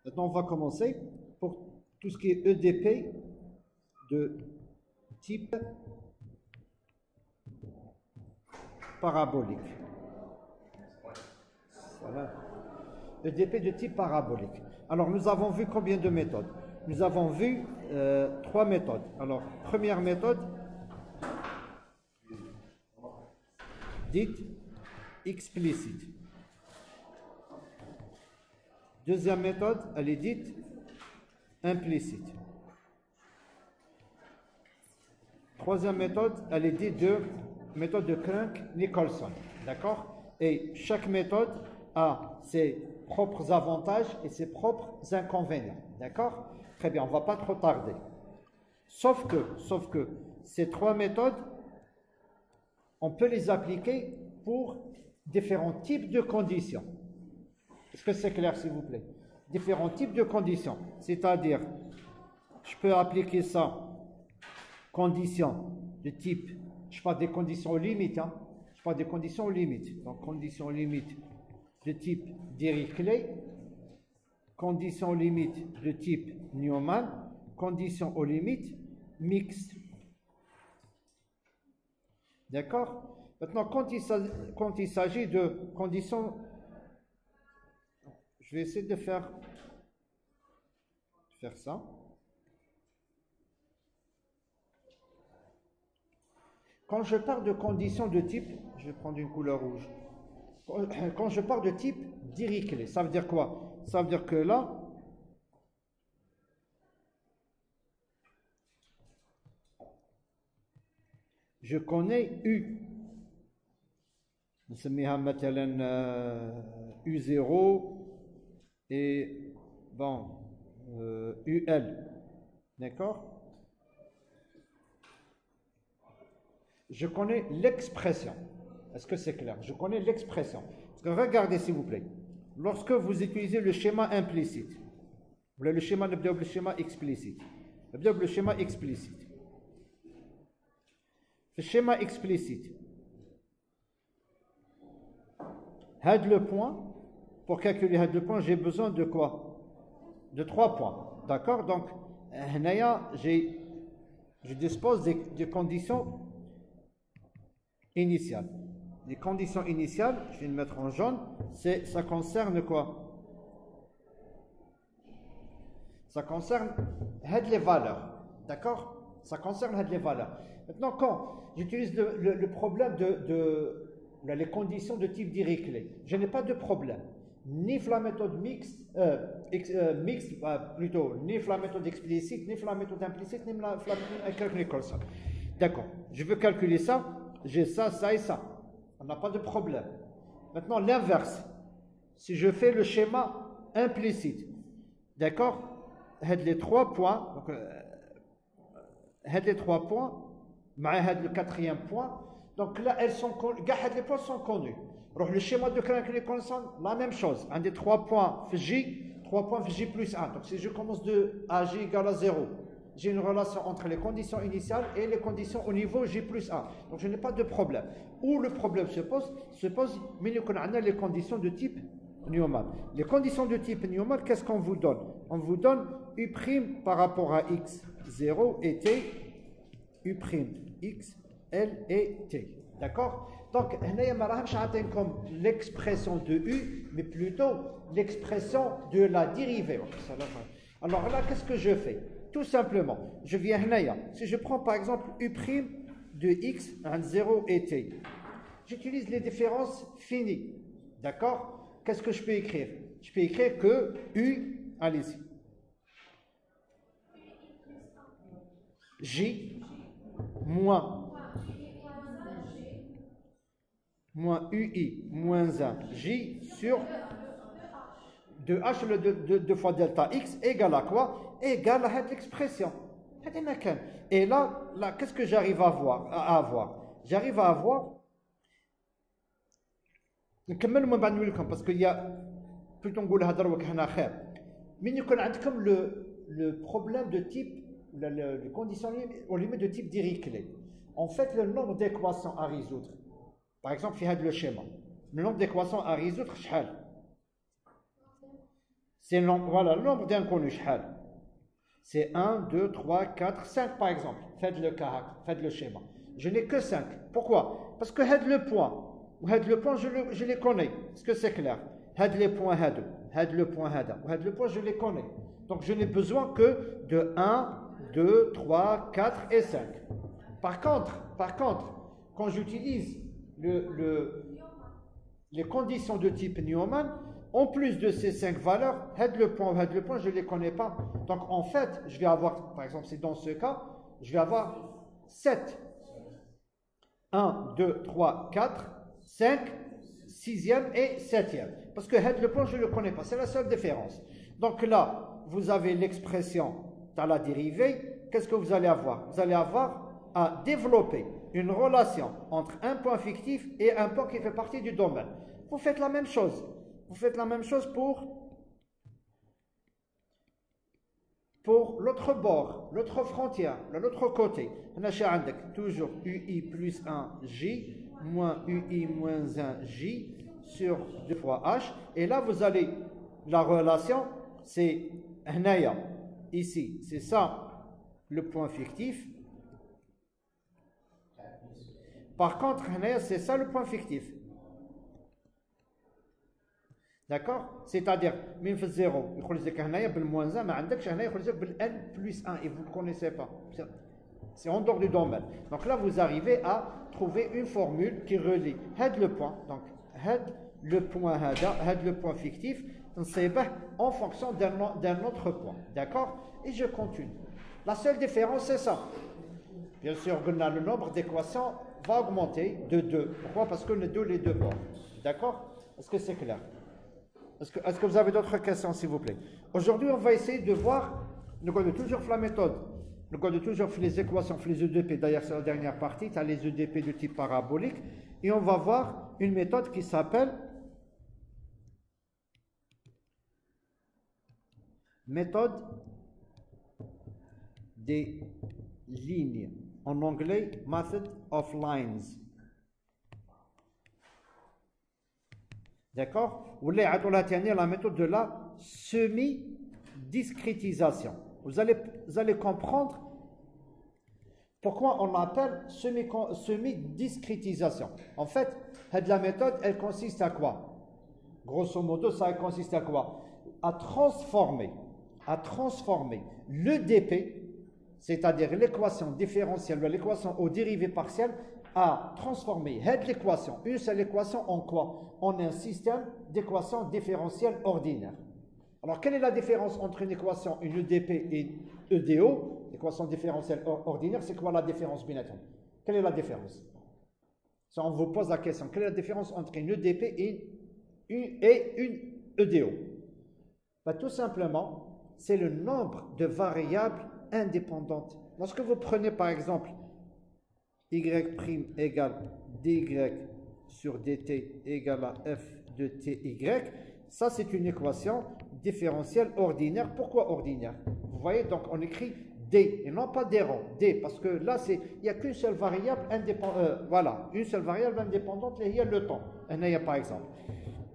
Maintenant, on va commencer pour tout ce qui est EDP de type parabolique. Voilà. EDP de type parabolique. Alors, nous avons vu combien de méthodes? Nous avons vu 3 méthodes. Alors, première méthode, dite explicite. Deuxième méthode, elle est dite implicite. Troisième méthode, elle est dite de méthode de Crank-Nicolson. D'accord? Et chaque méthode a ses propres avantages et ses propres inconvénients. D'accord? Très bien, on ne va pas trop tarder. Sauf que ces 3 méthodes, on peut les appliquer pour différents types de conditions. Est-ce que c'est clair, s'il vous plaît? Différents types de conditions. C'est-à-dire, je peux appliquer ça, conditions de type, je parle des conditions aux limites, hein? Je parle des conditions aux limites. Donc, conditions limites de type Dirichlet, conditions limites de type Neumann, conditions aux limites mixtes. D'accord? Maintenant, quand il s'agit de conditions, je vais essayer de faire ça. Quand je parle de conditions de type, je vais prendre une couleur rouge. Quand je parle de type Dirichlet, ça veut dire quoi? Ça veut dire que là, je connais U. نسميها مثلا U0 et bon UL. D'accord? Je connais l'expression. Est-ce que c'est clair? Je connais l'expression. Parce que regardez, s'il vous plaît. Lorsque vous utilisez le schéma implicite, ou le schéma explicite, le schéma explicite. Le schéma explicite. Le point, pour calculer le point, j'ai besoin de quoi? De 3 points. D'accord? Donc, je dispose des conditions initiales. Les conditions initiales, je vais le mettre en jaune, ça concerne quoi? Ça concerne les valeurs. D'accord? Ça concerne les valeurs. Maintenant, quand j'utilise le problème les conditions de type Dirichlet, je n'ai pas de problème. Ni la méthode mixte, plutôt, ni la méthode explicite, ni la méthode implicite, ni la méthode Crank-Nicolson. D'accord. Je veux calculer ça, j'ai ça, ça et ça. On n'a pas de problème. Maintenant, l'inverse. Si je fais le schéma implicite, d'accord? Les 3 points, donc, les 3 points, le 4e point. Donc là, les points sont connus. Alors, le schéma de Crank-Nicolson, la même chose. Un des 3 points J, 3 points J plus 1. Donc si je commence de à J égale à 0, j'ai une relation entre les conditions initiales et les conditions au niveau J plus 1. Donc je n'ai pas de problème. Où le problème se pose, mais nous connaissons les conditions de type Neumann. Les conditions de type Neumann, qu'est-ce qu'on vous donne? On vous donne U' par rapport à X, 0 et T, U', X, L et T. D'accord? Donc, comme l'expression de U, mais plutôt l'expression de la dérivée. Alors là, qu'est-ce que je fais? Tout simplement, je viens si je prends par exemple U' de X, 0 et T, j'utilise les différences finies. D'accord? Qu'est-ce que je peux écrire? Je peux écrire que U, allez-y, J moins UI moins 1 J sur 2H, 2 fois delta X égale à quoi? Égale à cette expression. Et là qu'est-ce que j'arrive à avoir? J'arrive à avoir. Parce qu'il y a plutôt comme le problème de type, les conditions aux limites de type Dirichlet. En fait, le nombre d'équations à résoudre, par exemple, il y a le schéma. Le nombre d'équations à résoudre, C'est voilà, le nombre d'inconnus. C'est 1, 2, 3, 4, 5 par exemple. Faites le cas, faites le schéma. Je n'ai que 5. Pourquoi? Parce que le point, je les connais. Est-ce que c'est clair? Les points, le point, le point, je les connais. Donc je n'ai besoin que de 1, 2, 3, 4 et 5. Par contre, quand j'utilise les conditions de type Newman, en plus de ces 5 valeurs, le point, je ne les connais pas. Donc en fait, je vais avoir, par exemple, c'est dans ce cas, je vais avoir 7. 1, 2, 3, 4, 5, 6e et 7e. Parce que le point, je ne le connais pas. C'est la seule différence. Donc là, vous avez l'expression dans la dérivée. Qu'est-ce que vous allez avoir? Vous allez avoir à développer une relation entre un point fictif et un point qui fait partie du domaine. Vous faites la même chose. Vous faites la même chose pour l'autre bord, l'autre frontière, de l'autre côté. On a toujours UI plus 1J moins UI moins 1J sur 2 fois H. Et là, vous allez, la relation, c'est ici, c'est ça le point fictif. Par contre, c'est ça le point fictif. D'accord? C'est-à-dire, min fait 0, il faut dire que moins 1, mais il faut dire n plus 1, et vous ne le connaissez pas. C'est en dehors du domaine. Donc là, vous arrivez à trouver une formule qui relie le point, donc le point le point fictif, en fonction d'un autre point. D'accord? Et je continue. La seule différence, c'est ça. Bien sûr, le nombre d'équations va augmenter de 2. Pourquoi? Parce que les deux bords. D'accord? Est-ce que c'est clair? Est-ce que vous avez d'autres questions, s'il vous plaît? Aujourd'hui, on va essayer de voir, nous connaissons toujours la méthode, nous connaissons toujours les équations, les EDP, d'ailleurs c'est la dernière partie, tu as les EDP de type parabolique, et on va voir une méthode qui s'appelle méthode des lignes, en anglais, method of lines. D'accord? Vous allez la méthode de la semi-discrétisation. Vous allez comprendre pourquoi on l'appelle semi-discrétisation. En fait, la méthode, elle consiste à quoi? Grosso modo, ça consiste à quoi? À transformer le dp, c'est-à-dire l'équation différentielle ou l'équation aux dérivées partielles, à transformer l'équation, une seule équation, en quoi? En un système d'équations différentielles ordinaires. Alors, quelle est la différence entre une équation, une EDP et EDO? Équation différentielle ordinaire, c'est quoi la différence, Binaton? Quelle est la différence? Si on vous pose la question, quelle est la différence entre une EDP et une EDO? Ben, tout simplement, c'est le nombre de variables indépendantes. Lorsque vous prenez par exemple y' égale dy sur dt égale à f de ty, ça c'est une équation différentielle ordinaire. Pourquoi ordinaire? Vous voyez, donc on écrit d et non pas d rond, d, parce que là il n'y a qu'une seule variable indépendante, voilà, une seule variable indépendante, il y a le temps, par exemple.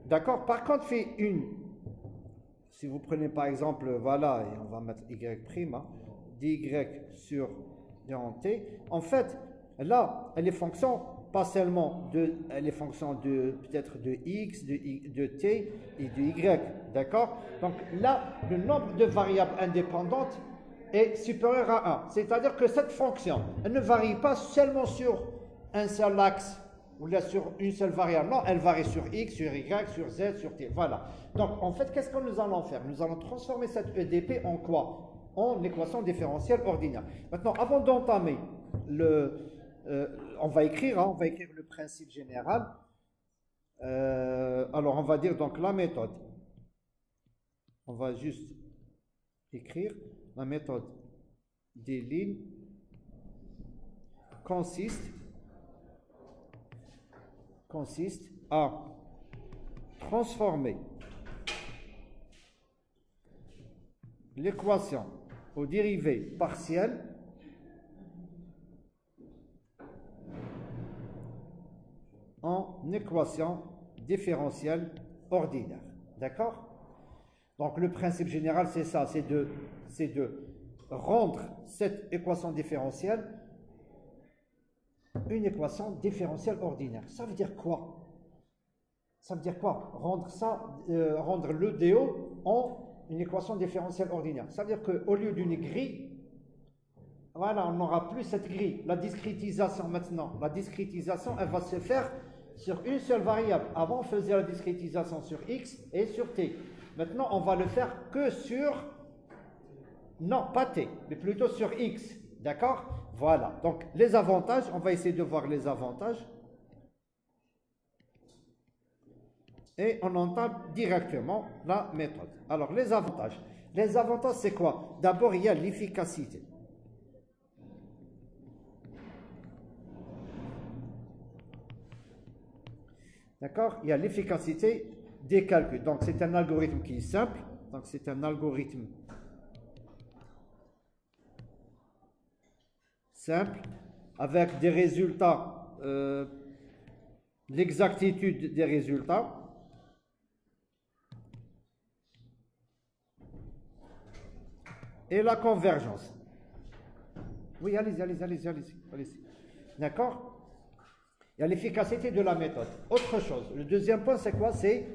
D'accord? Par contre, si vous prenez par exemple, voilà, et on va mettre y', dy sur t, en fait, là, elle est fonction pas seulement elle est fonction peut-être de x, de t et de y, d'accord? Donc là, le nombre de variables indépendantes est supérieur à 1. C'est-à-dire que cette fonction, elle ne varie pas seulement sur un seul axe ou là sur une seule variable. Non, elle varie sur x, sur y, sur z, sur t. Voilà. Donc en fait, qu'est-ce que nous allons faire? Nous allons transformer cette EDP en quoi? En équation différentielle ordinaire. Maintenant, avant d'entamer on va écrire le principe général. Alors, on va dire donc la méthode. On va juste écrire la méthode des lignes consiste à transformer l'équation aux dérivées partielles en équation différentielle ordinaire. D'accord? Donc le principe général, c'est ça, c'est de rendre cette équation différentielle une équation différentielle ordinaire. Ça veut dire quoi? Ça veut dire quoi? Rendre le DO en une équation différentielle ordinaire. Ça veut dire qu'au lieu d'une grille, voilà, on n'aura plus cette grille. La discrétisation maintenant, la discrétisation, elle va se faire sur une seule variable. Avant, on faisait la discrétisation sur x et sur t. Maintenant, on va le faire que sur, non, pas t, mais plutôt sur x. D'accord? Voilà. Donc, les avantages, on va essayer de voir les avantages. Et on entame directement la méthode. Alors, les avantages. Les avantages, c'est quoi? D'abord, il y a l'efficacité. D'accord? Il y a l'efficacité des calculs. Donc, c'est un algorithme qui est simple. Donc, c'est un algorithme simple avec des résultats, l'exactitude des résultats. Et la convergence. Oui, allez-y. D'accord? Il y a l'efficacité de la méthode. Autre chose, le deuxième point, c'est quoi? C'est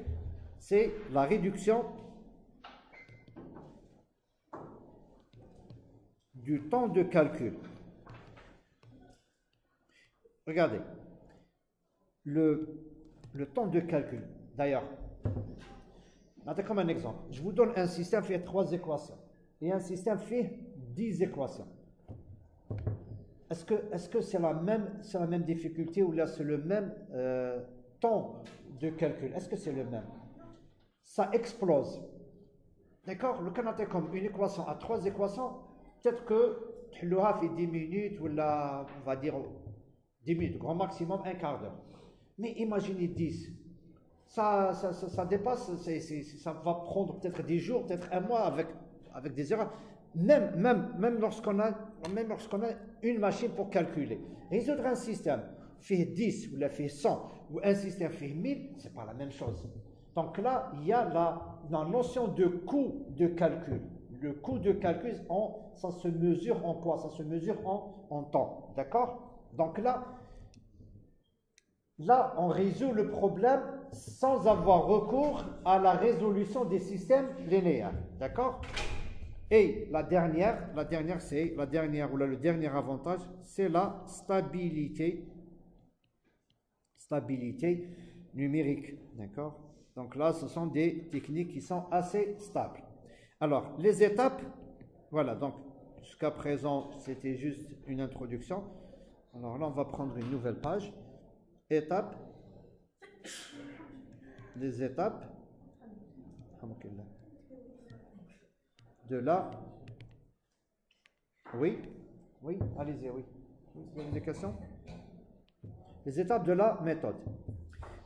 la réduction du temps de calcul. Regardez, le temps de calcul, d'ailleurs, comme un exemple, je vous donne un système qui fait 3 équations et un système qui fait 10 équations. Est-ce que c'est la même difficulté ou là c'est le même temps de calcul? Est-ce que c'est le même? Ça explose. D'accord? Le Canada comme une équation à 3 équations, peut-être que tu l'auras fait 10 minutes ou là, on va dire 10 minutes, grand maximum un quart d'heure. Mais imaginez 10. Ça dépasse, ça va prendre peut-être 10 jours, peut-être un mois avec des erreurs. Même lorsqu'on a une machine pour calculer. Résoudre un système fait 10 ou là fait 100 ou un système fait 1000, c'est pas la même chose. Donc là, il y a la notion de coût de calcul. Le coût de calcul, ça se mesure en quoi? Ça se mesure en temps. D'accord? Donc là, on résout le problème sans avoir recours à la résolution des systèmes linéaires. D'accord? Et le dernier avantage, c'est la stabilité numérique. D'accord? Donc là, ce sont des techniques qui sont assez stables. Alors, les étapes, voilà, donc jusqu'à présent, c'était juste une introduction. Alors là, on va prendre une nouvelle page. Étapes. Les étapes. De la... Oui, allez-y, oui. Vous avez des questions? Les étapes de la méthode.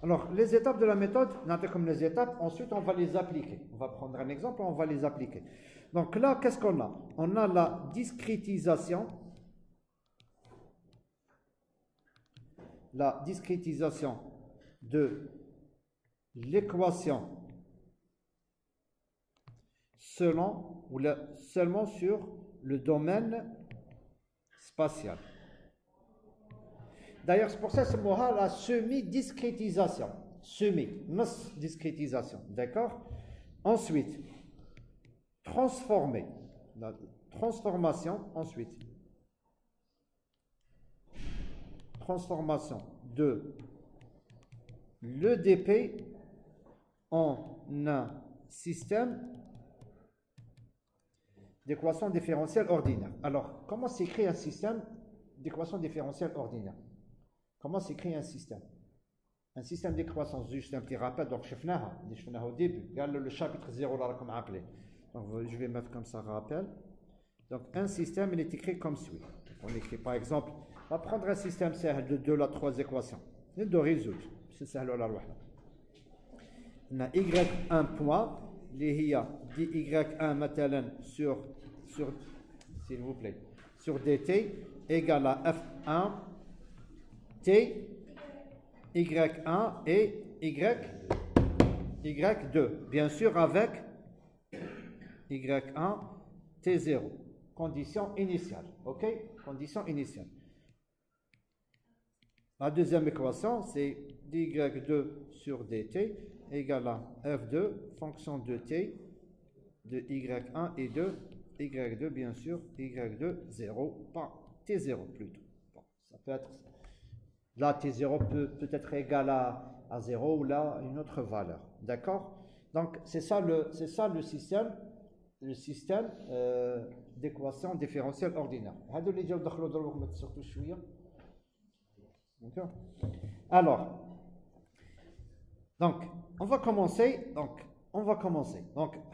Alors, les étapes de la méthode, comme les étapes, ensuite on va les appliquer. On va prendre un exemple, on va les appliquer. Donc là, qu'est-ce qu'on a? On a la discrétisation. La discrétisation de l'équation seulement sur le domaine spatial. D'ailleurs, c'est pour ça que c'est la semi-discrétisation. Discrétisation. D'accord? Ensuite, transformer. La transformation, ensuite. Transformation de l'EDP en un système d'équation différentielle ordinaire. Alors, comment s'écrit un système d'équation différentielle ordinaire? Comment s'écrit un système? Un système d'équation, juste un petit rappel, donc je l'ai au début, le chapitre 0 là, comme appelé. Donc, je vais mettre comme ça rappel. Donc, un système, il est écrit comme suit. On écrit par exemple, on va prendre un système de 2 à 3 équations. Et de résoudre. C'est ça, on a y1 point, dy1 مثلا sur s'il vous plaît, sur dt égale à f1 t y1 et y2, bien sûr avec y1, t0. Condition initiale. OK? Condition initiale. La deuxième équation, c'est dy2 sur dt égale à f2, fonction de t, de y1 et de y2, bien sûr, y2, 0, pas t0 plutôt. Bon, ça peut être, là, t0 peut être égal à 0 ou là, une autre valeur. D'accord? Donc, c'est ça le système d'équation différentielle ordinaire. Alors, donc, on va commencer. Donc,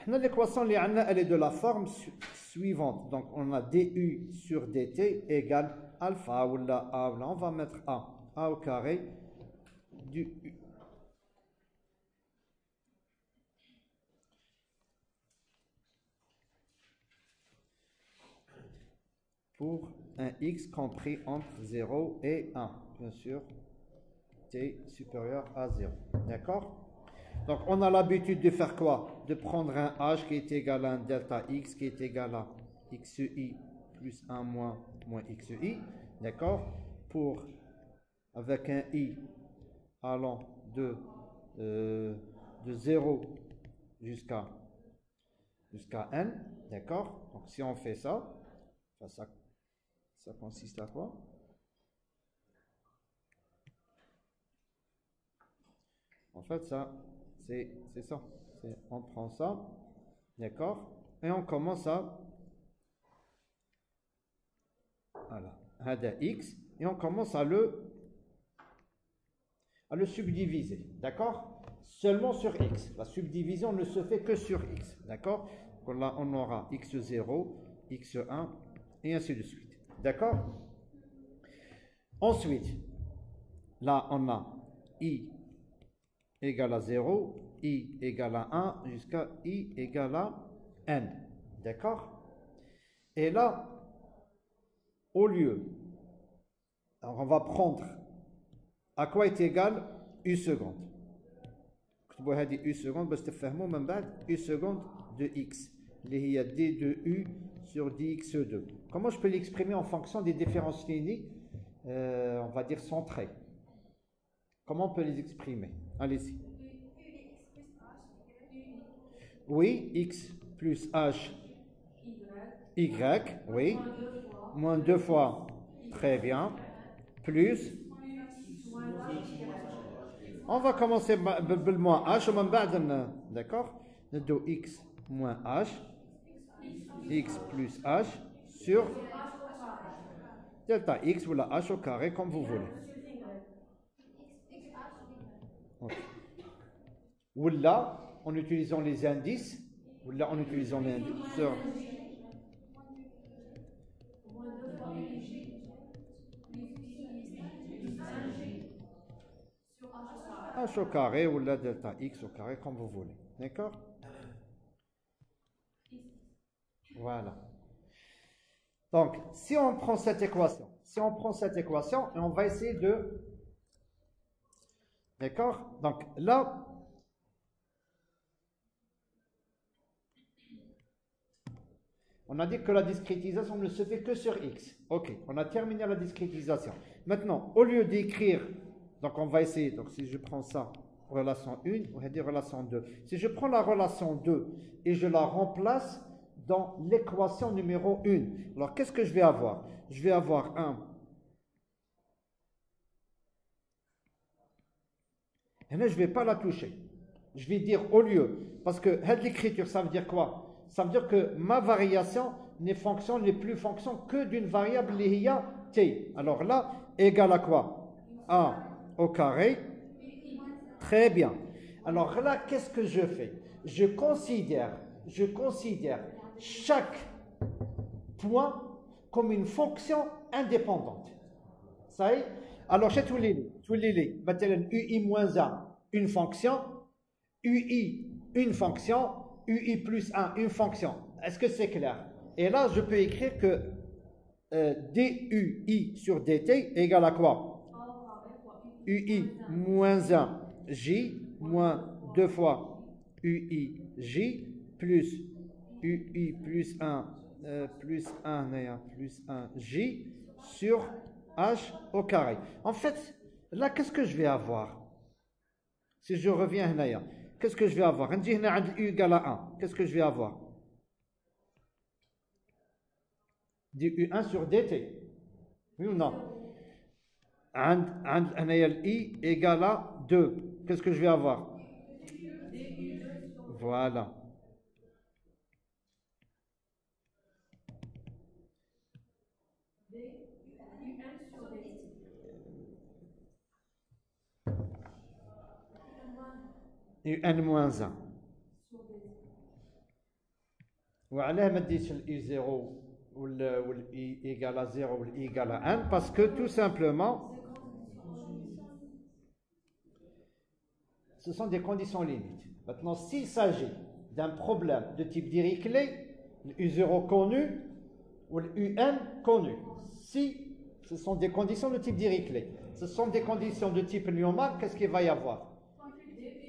l'équation, elle est de la forme suivante. Donc, on a du sur dt égale alpha ou là, a. On va mettre a au carré du u. Pour un x compris entre 0 et 1, bien sûr, t supérieur à 0. D'accord? Donc, on a l'habitude de faire quoi? De prendre un h qui est égal à un delta x qui est égal à xi plus 1 moins xi. D'accord? Avec un i allant de 0 jusqu'à n. D'accord? Donc, si on fait ça, ça consiste à quoi? En fait, ça, c'est ça. On prend ça, d'accord? Et on commence à... Voilà, hada x, et on commence à le subdiviser, d'accord? Seulement sur x. La subdivision ne se fait que sur x, d'accord? Là, on aura x0, x1, et ainsi de suite. D'accord? Ensuite, là, on a i égale à 0, i égale à 1, jusqu'à i égale à n. D'accord? Et là, au lieu, alors on va prendre à quoi est égal u seconde. كتبوا هذه u seconde باش تفهموا من بعد u seconde de x اللي هي d de u sur dx2. Comment je peux l'exprimer en fonction des différences finies, on va dire centrées? Comment on peut les exprimer? Allez-y. Oui, x plus h, y, oui. Moins 2 fois, très bien. Plus. On va commencer par le moins h, d'accord? De x moins h, x plus h sur delta x ou la h au carré, comme vous voulez. Okay. Ou là, en utilisant les indices, ou là, en utilisant les indices sur... h au carré ou la delta x au carré, comme vous voulez. D'accord? Voilà. Donc, si on prend cette équation, et on va essayer de... D'accord? Donc, là... On a dit que la discrétisation ne se fait que sur x. Ok, on a terminé la discrétisation. Maintenant, au lieu d'écrire... Donc, on va essayer. Donc, si je prends ça, relation 1, on va dire relation 2. Si je prends la relation 2 et je la remplace dans l'équation numéro 1, alors qu'est-ce que je vais avoir? Je vais avoir un. Et là, je ne vais pas la toucher. Je vais dire au lieu. Parce que l'écriture, ça veut dire quoi? Ça veut dire que ma variation n'est plus fonction que d'une variable liée t. Alors là, égale à quoi? A au carré. Très bien. Alors là, qu'est-ce que je fais? Je considère chaque point comme une fonction indépendante. Ça y est? Alors, chez tous les maintenant, ui-1, une fonction, ui, une fonction, ui plus 1, une fonction. Est-ce que c'est clair? Et là, je peux écrire que dui sur dt égale à quoi? ui moins 1 j moins 2 fois ui j plus UI plus 1 plus 1 J sur H au carré. En fait, là, qu'est-ce que je vais avoir? Si je reviens là, qu'est-ce que je vais avoir? On dit U égale à 1. Qu'est-ce que je vais avoir? Du U1 sur dt. Oui ou non? I égale à 2. Qu'est-ce que je vais avoir? Voilà. UN moins 1. وعلاه ما ديتش الاي 0 والاي ايغال 0 والاي ايغال 1 parce que tout simplement ce sont des conditions limites. Maintenant, s'il s'agit d'un problème de type Dirichlet, le U0 connu ou le UN connu, si ce sont des conditions de type Dirichlet, ce sont des conditions de type Lyomard, qu'est-ce qu'il va y avoir?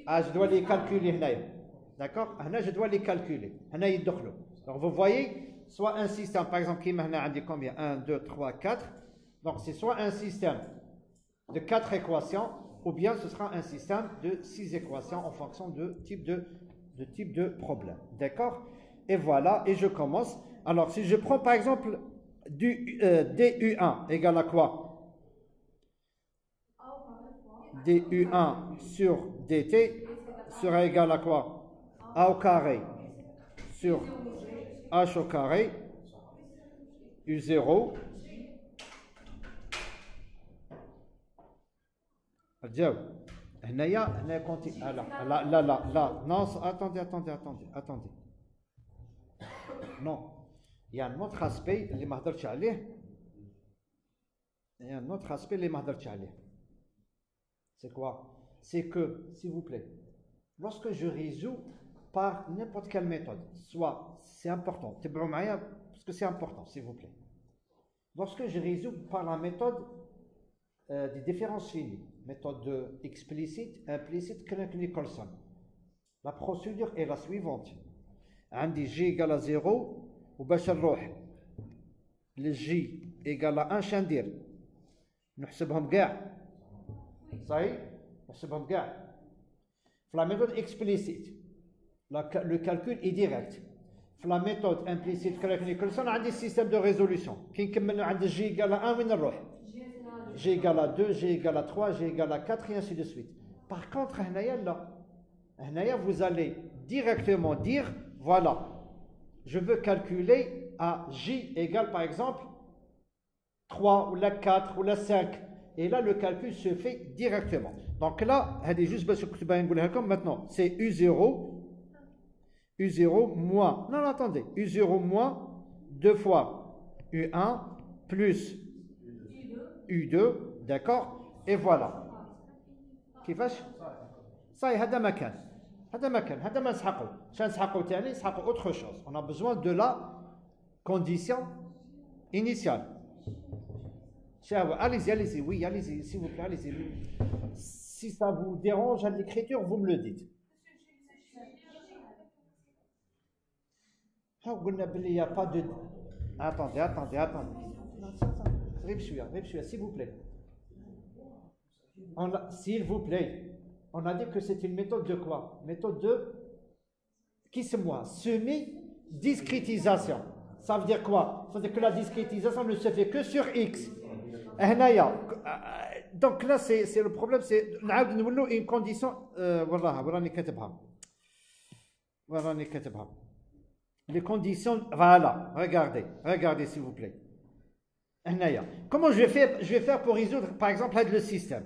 Ah, je dois les calculer. D'accord? Je dois les calculer. Alors, vous voyez, soit un système, par exemple, qui m'a dit combien? 1, 2, 3, 4. Donc, c'est soit un système de 4 équations, ou bien ce sera un système de 6 équations en fonction de type de problème. D'accord? Et voilà, et je commence. Alors, si je prends par exemple DU1 égale à quoi? DU1 sur DT sera égal à quoi? A au carré sur H au carré U0 là, non, attendez. Non, il y a un autre aspect, les mahdar tchalih. C'est quoi? C'est que, s'il vous plaît, lorsque je résous par n'importe quelle méthode, soit, c'est important, parce que c'est important, s'il vous plaît. Lorsque je résous par la méthode des différences finies, méthode explicite, implicite, Crick-Nicholson, la procédure est la suivante. عندي J égale à 0 وباش نروح ل J égale à 1 شندير نحسبهم كاع صحيح نحسبهم كاع. La méthode explicite, le calcul est direct. La méthode implicite Crick-Nicholson a des systèmes de résolution. Qui نكملوا عند J égale à 1 وين نروح؟ J égale à 2, J égale à 3, J égale à 4 et ainsi de suite. Par contre, vous allez directement dire, voilà, je veux calculer à J égale par exemple 3 ou la 4 ou la 5. Et là, le calcul se fait directement. Donc là, maintenant, c'est U0 moins, non, attendez, U0 moins 2 fois U1 plus U2, d'accord? Et voilà. كيفاش؟ صحيح هذا مكان هذا ما نسحقوا. شنو نسحقوا ثاني؟ نسحقوا autre chose. On a besoin de la condition initiale. Allez-y, oui, allez-y, s'il vous plaît, allez-y. Si ça vous dérange à l'écriture, vous me le dites. Il n'y a pas de... Attendez. S'il vous plaît. S'il vous plaît. On a dit que c'est une méthode de quoi? Méthode de... Qui c'est moi? Semi-discrétisation. Ça veut dire quoi? Ça veut dire que la discrétisation ne se fait que sur X. Donc là, c'est le problème, c'est une condition... Les conditions... Voilà, regardez s'il vous plaît. Comment je vais faire pour résoudre, par exemple, le système.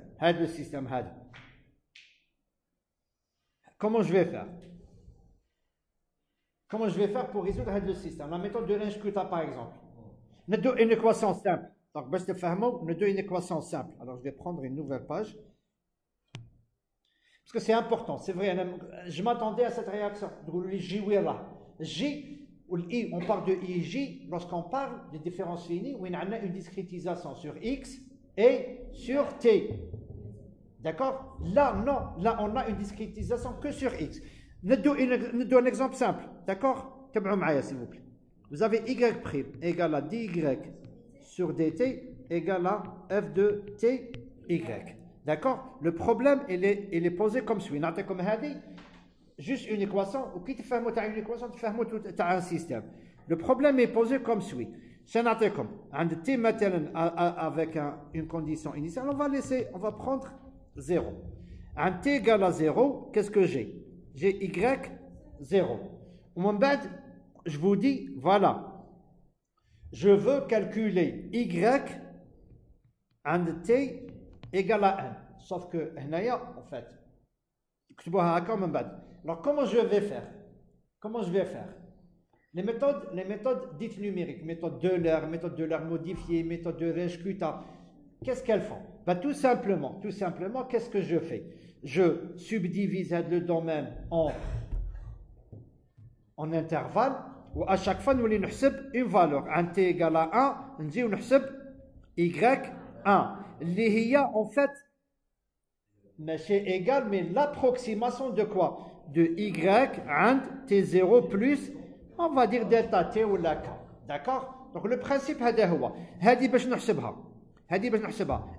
Comment je vais faire pour résoudre le système? La méthode de l'Inchkuta, par exemple. Nous avons une équation simple. Donc, nous avons une équation simple. Alors, je vais prendre une nouvelle page. Parce que c'est important, c'est vrai. Je m'attendais à cette réaction. J ou I, on parle de I et J lorsqu'on parle des différences finies où il y a une discrétisation sur X et sur T. D'accord? Là, non. Là, on a une discrétisation que sur X. Nous donnons un exemple simple. D'accord? تبعوا معايا s'il vous plaît. Vous avez y' égale à dy sur dt égale à f de ty. D'accord? Le problème, il est posé comme suit. نعطيكم هذه juste une équation, وكي تفهموا تاع une équation تفهموا تاع un système. Le problème est posé comme suit. سنعطيكم عند t مثلا avec une condition initiale, on va prendre 0. عند t égale à 0, qu'est-ce que j'ai? J'ai y 0. ومن بعد je vous dis voilà, je veux calculer y عند t égale à 1. Sauf que هنايا en fait اكتبوها هكا من بعد. Alors comment je vais faire? Les méthodes dites numériques, méthode Euler modifiée, méthode de Runge-Kutta, qu'est-ce qu'elles font? Ben, tout simplement, qu'est-ce que je fais? Je subdivise le domaine en intervalles, où à chaque fois nous allons نحسب une valeur. Un t égale à 1, نجيو نحسب y1, اللي هي en fait ماشي égal, mais l'approximation de quoi? De y عند t0 plus, on va dire delta t ou la k. D'accord? Donc le principe هذا هو. هذه باش نحسبها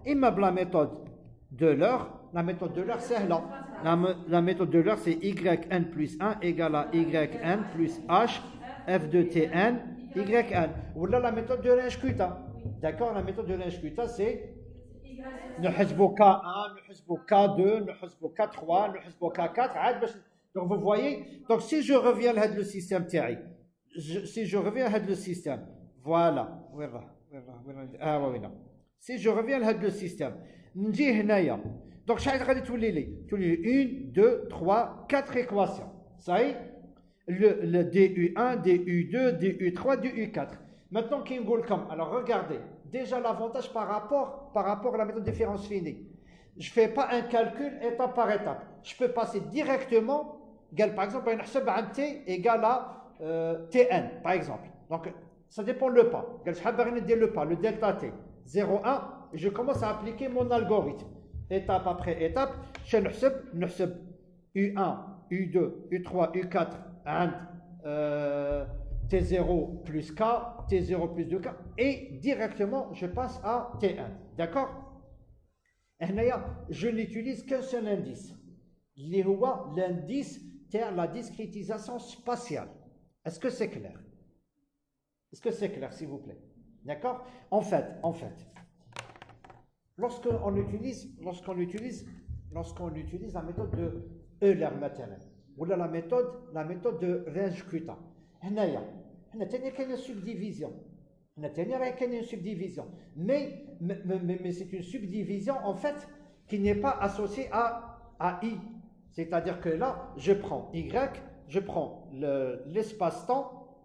إما بلا méthode d'Euler. La méthode d'Euler سهلة. La méthode d'Euler c'est yn plus 1 égale à yn plus h f de tn yn. Ou là la méthode de Runge-Kutta. D'accord? La méthode de Runge-Kutta c'est نحسبوا K1, نحسبوا K2, نحسبوا K3, نحسبوا K4 عاد باش. Donc vous voyez, donc si je reviens à le système تاعي, si je reviens à le système, voilà, si je reviens à le système, نجي هنايا, donc شحال غادي تولي لي 1 2 3 4 équations. Ça y est, le DU1, DU2, DU3, DU4. Maintenant qui نقول لكم, alors regardez, déjà l'avantage par rapport à la méthode de différence finie. Je ne fais pas un calcul étape par étape. Je peux passer directement, par exemple, un t égale à tn, par exemple. Donc, ça dépend le pas. Le pas, le delta t, 0, 1, et je commence à appliquer mon algorithme. Étape après étape, je نحسب U1, U2, U3, U4, T0 plus K, T0 plus 2K, et directement, je passe à T1. D'accord? Je n'utilise qu'un seul indice. L'indice de la discrétisation spatiale. Est-ce que c'est clair? S'il vous plaît? D'accord? En fait, lorsqu'on utilise la méthode de Euler maintenant, ou la méthode de Runge-Kutta, on a une subdivision. Mais c'est une subdivision en fait qui n'est pas associée à i. C'est-à-dire que là, je prends y, je prends l'espace-temps,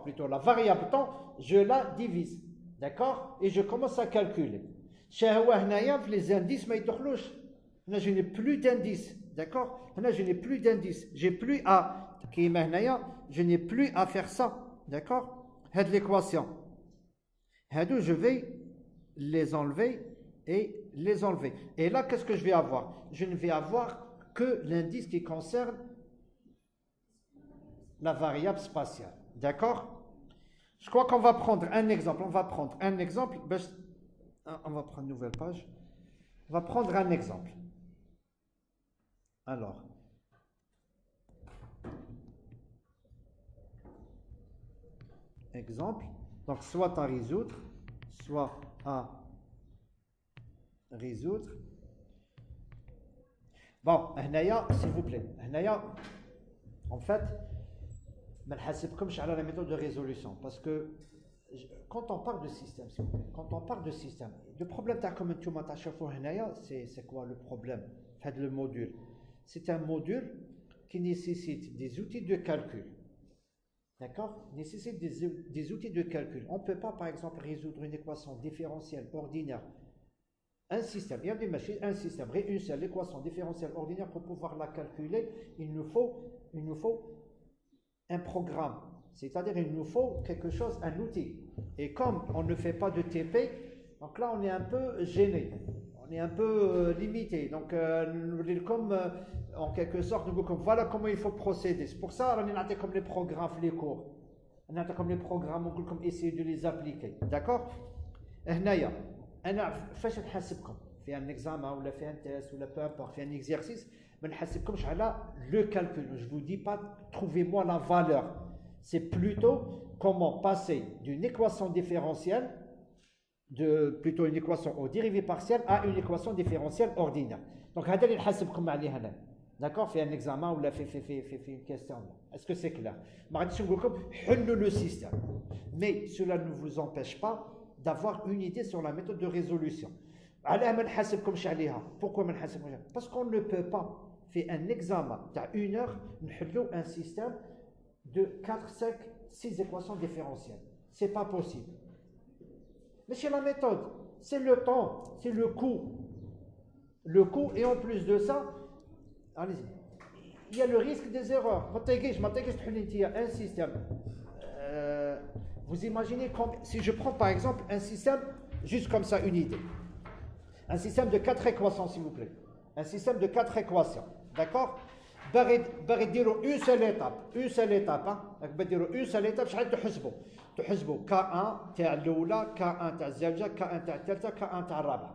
plutôt la variable temps, je la divise. D'accord? Et je commence à calculer. Les indices, je n'ai plus d'indices. D'accord? Je n'ai plus d'indices. Je n'ai plus à faire ça. D'accord? Cette l'équation. Je vais les enlever et les enlever. Et là, qu'est-ce que je vais avoir? Je ne vais avoir que l'indice qui concerne la variable spatiale. D'accord? Je crois qu'on va prendre un exemple. On va prendre une nouvelle page. On va prendre un exemple. Alors. Exemple. Donc, soit à résoudre, soit à résoudre. Bon, s'il vous plaît. En fait, je ne sais pas la méthode de résolution. Parce que quand on parle de système, s'il vous plaît, le problème, c'est quoi le problème? Faites le module. C'est un module qui nécessite des outils de calcul. D'accord? Nécessite des outils de calcul. On ne peut pas, par exemple, résoudre une équation différentielle ordinaire. Un système, il y a des machines, un système, une seule équation différentielle ordinaire, pour pouvoir la calculer, il nous faut un programme. C'est-à-dire, il nous faut quelque chose, un outil. Et comme on ne fait pas de TP, donc là, on est un peu gêné. on est un peu limité. Donc, comme en quelque sorte, nous comme voilà comment il faut procéder. C'est pour ça on a comme les programmes, les cours. On a comme les programmes, on comme essayer de les appliquer. D'accord? هنايا أنا فاش نحاسبكم في un examen ou في un test ou peu importe في un exercice ما نحاسبكمش على le calcul. Je vous dis pas trouvez-moi la valeur. C'est plutôt comment passer d'une équation différentielle plutôt une équation au dérivée partielle à une équation différentielle ordinaire. Donc هذا اللي نحاسبكم عليه هنا. D'accord? Fait un examen ou fait une question. Est-ce que c'est clair? ما غاديش نقول لكم حلوا le système. Mais cela ne vous empêche pas d'avoir une idée sur la méthode de résolution. علاه ما نحاسبكمش عليها. Pourquoi ما نحاسبكمش عليها? Parce qu'on ne peut pas faire un examen تاع 1 heure نحلوا un système de 4, 5, 6 équations différentielles. C'est pas possible. Mais c'est la méthode, c'est le temps, c'est le coût. Le coût, et en plus de ça, allez-y, il y a le risque des erreurs. Un système. Vous imaginez, si je prends par exemple un système, juste comme ça, une idée. Un système de 4 équations, s'il vous plaît. Un système de 4 équations. D'accord? une seule étape. Une seule étape. Une seule étape, شحال تحسبوا. تحسبوا K1 تاع الأولى, K1 تاع الزوجة, K1 تاع الثالثة, K1 تاع الرابعة.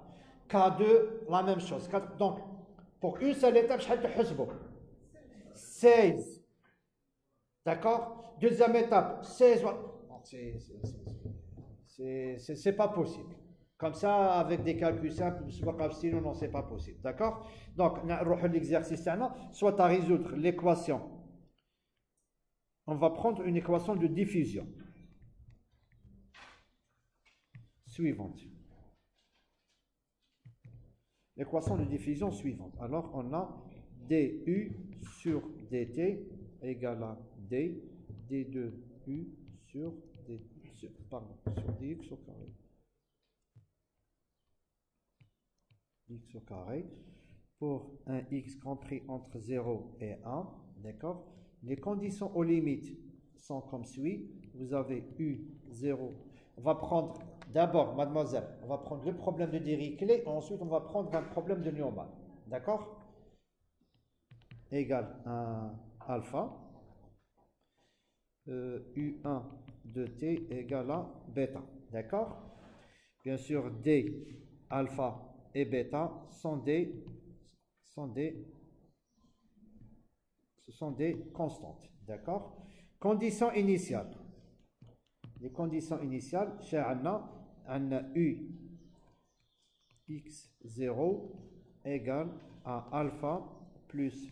K2, la même chose. Donc, pour une seule étape, شحال تحسبوا. 16. D'accord? Deuxième étape, 16. C'est pas possible. Comme ça, avec des calculs simples, sinon, non, c'est pas possible. D'accord? Donc, l'exercice, soit à résoudre l'équation. On va prendre une équation de diffusion. Suivante. L'équation de diffusion suivante. Alors, on a du sur dt égale à d, d2u sur dx au carré. X au carré pour un x compris entre 0 et 1, d'accord? Les conditions aux limites sont comme suit. Vous avez u0. On va prendre d'abord, mademoiselle, on va prendre le problème de Dirichlet, ensuite on va prendre un problème de Neumann, d'accord? Égale un alpha, u1 de t égale à bêta, d'accord? Bien sûr, d alpha et bêta sont des constantes, d'accord? Conditions initiales. Les conditions initiales, on a u x0 égale à alpha plus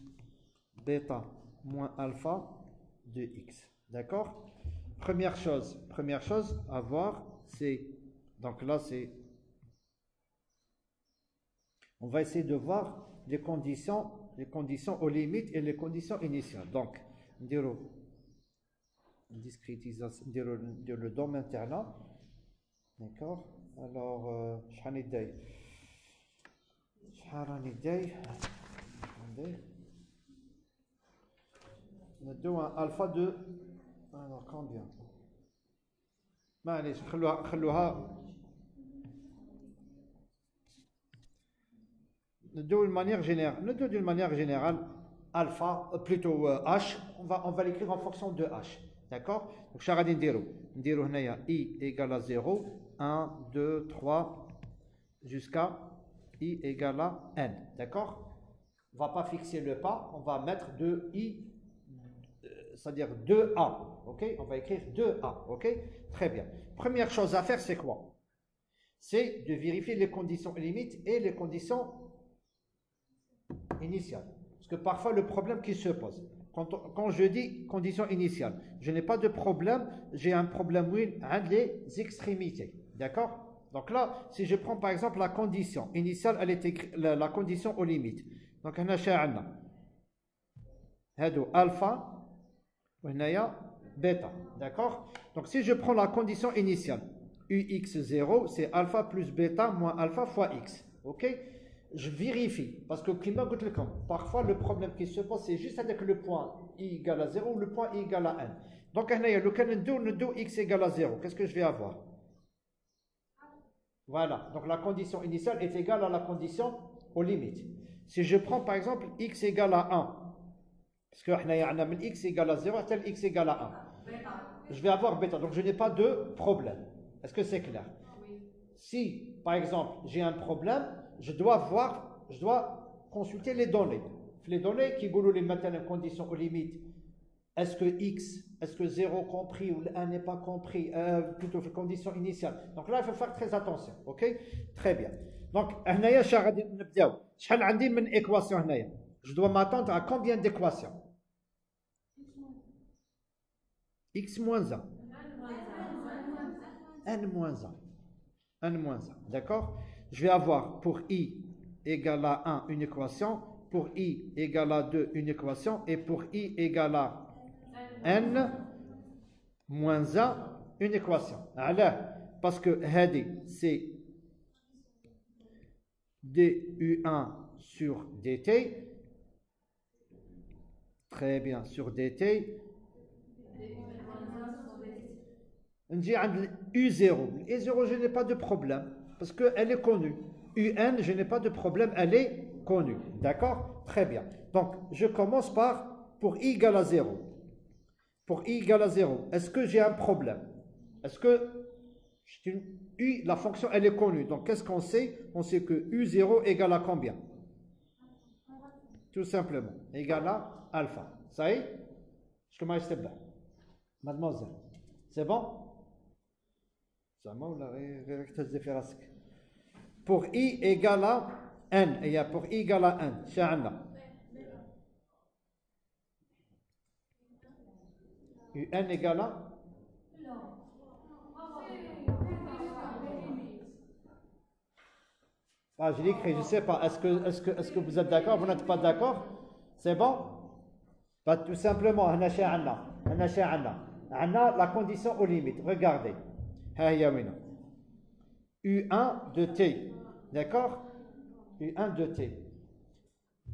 bêta moins alpha de x, d'accord? Première chose à voir, c'est, donc là c'est, on va essayer de voir les conditions aux limites et les conditions initiales. Donc, discrétisation, le domaine internal. D'accord? Alors, attendez. Nous avons un alpha de. Alors, combien? Allez, d'une manière générale, alpha, plutôt h, on va l'écrire en fonction de h. D'accord? Donc, je vais i égale à 0, 1, 2, 3, jusqu'à i égale à n. D'accord? On ne va pas fixer le pas, on va mettre 2i, c'est-à-dire 2a. Ok? On va écrire 2a. Ok? Très bien. Première chose à faire, c'est quoi? C'est de vérifier les conditions limites et les conditions initiales. Parce que parfois, le problème qui se pose, quand je dis condition initiale, je n'ai pas de problème, j'ai un problème, oui, à les extrémités. D'accord? Donc là, si je prends par exemple la condition initiale, elle est écrite, la condition aux limites. Donc, on a alpha, on a bêta. D'accord? Donc, si je prends la condition initiale, ux0, c'est alpha plus bêta moins alpha fois x. Ok? Je vérifie, parce que parfois le problème qui se pose, c'est juste avec le point i égale à 0 ou le point i égale à n. Donc, le x égale à 0, qu'est-ce que je vais avoir? Voilà, donc la condition initiale est égale à la condition aux limites. Si je prends par exemple x égale à 1, parce que x égale à 0 tel x égale à 1, je vais avoir bêta, donc je n'ai pas de problème. Est-ce que c'est clair? Si par exemple j'ai un problème, je dois consulter les données. Les données qui goulent les mettent en condition aux limites. Est-ce que x, est-ce que 0 compris ou 1 n'est pas compris, plutôt la condition initiale. Donc là, il faut faire très attention, ok? Très bien. Donc, je dois m'attendre à combien d'équations? X moins 1. N moins 1. N moins 1, d'accord? Je vais avoir pour i égale à 1 une équation, pour i égale à 2 une équation, et pour i égale à n moins 1 une équation. Alors, parce que hadi c'est du1 sur dt. Très bien, sur dt. نجي عند U0. U0, je n'ai pas de problème parce qu'elle est connue. UN, je n'ai pas de problème, elle est connue. D'accord? Très bien. Donc, je commence par pour I égale à 0. Pour I égale à 0, est-ce que j'ai un problème? Est-ce que U, la fonction, elle est connue. Donc, qu'est-ce qu'on sait? On sait que U0 égale à combien? Tout simplement, égale à alpha. Ça y est? Je commence à bien. Mademoiselle, c'est bon? Pour i égale à n, et pour i égale à n, شاعنا un égale à je l'écris, je ne sais pas, est-ce que vous êtes d'accord, vous n'êtes pas d'accord? C'est bon? Bah, tout simplement, on a la condition aux limites, regardez. U1 de t, d'accord? U1 de t.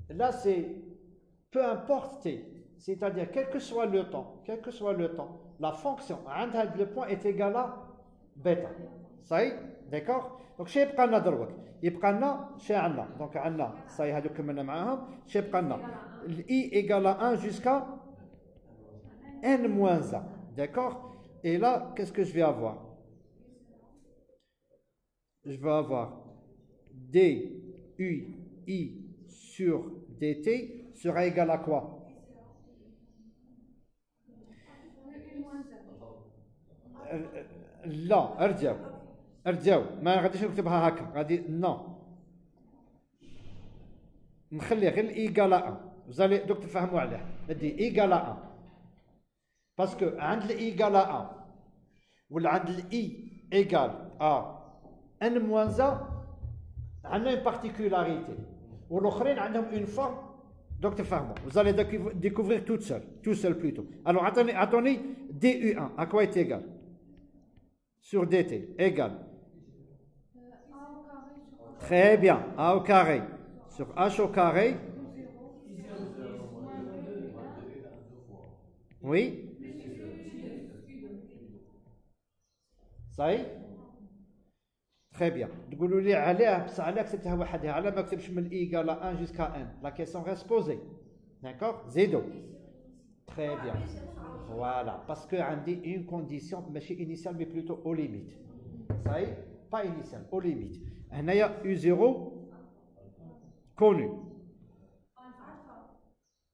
Là, c'est peu importe t, c'est-à-dire quel que soit le temps, la fonction, le point est égal à bêta. Ça y est, d'accord? Donc, chez Pqana Darwak, Pqana, chez Anna. Donc, Anna, ça y est, comme on a معاهم, chez Pqana. I égale à 1 jusqu'à n-1. D'accord? Et là, qu'est-ce que je vais avoir? Je vais avoir dui sur dt sera égal à quoi? لا ارجعوا ما غاديش نكتبها هكا غادي نو نخلي غير ايكال 1 وزالي دوك تفهموا عليه ندي ايكال 1 باسكو عند الايكال 1 ولا عند الاي ايكال n moins 1 عندنا une particularité والاخرين عندهم une forme donc تفهموا vous allez découvrir tout seul plutôt. Alors attendez du1 à quoi est égal sur dt égal très bien a au carré sur h au carré oui ça y est. Très bien. تقولوا لي علاه بصح علاه كتبتها وحدها علاه ما كتبش من i égale à 1 jusqu'à n. La question reste posée. D'accord? زيدوا. Très bien. Voilà. Parce que عندي une condition ماشي initiale mais plutôt aux limites. Ça y est? Pas initiale, aux limites. هنايا U0 connu.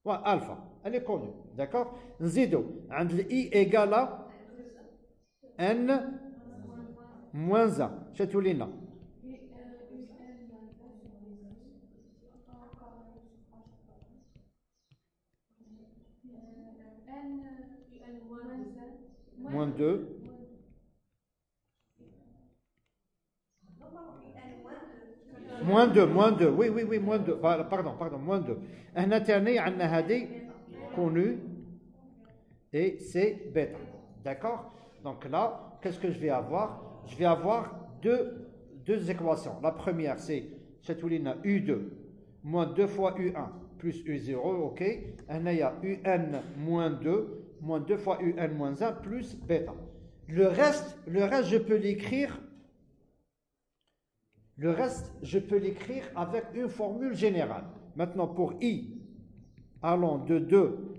Ouais, alpha. Elle est connue. D'accord? نزيدوا عند i égale à n moins 1. شاتوا لينا moins 2 moins 2 oui moins 2 pardon moins 2 هنا تاني عندنا هذه connue et c'est bêta. D'accord? Donc là qu'est-ce que je vais avoir? Je vais avoir deux équations. La première, c'est Chatulina U2 moins 2 fois U1 plus U0, ok. Il y a UN moins 2 moins 2 fois UN moins 1 plus bêta. Le reste je peux l'écrire Le reste, je peux l'écrire avec une formule générale. Maintenant, pour I, allant de 2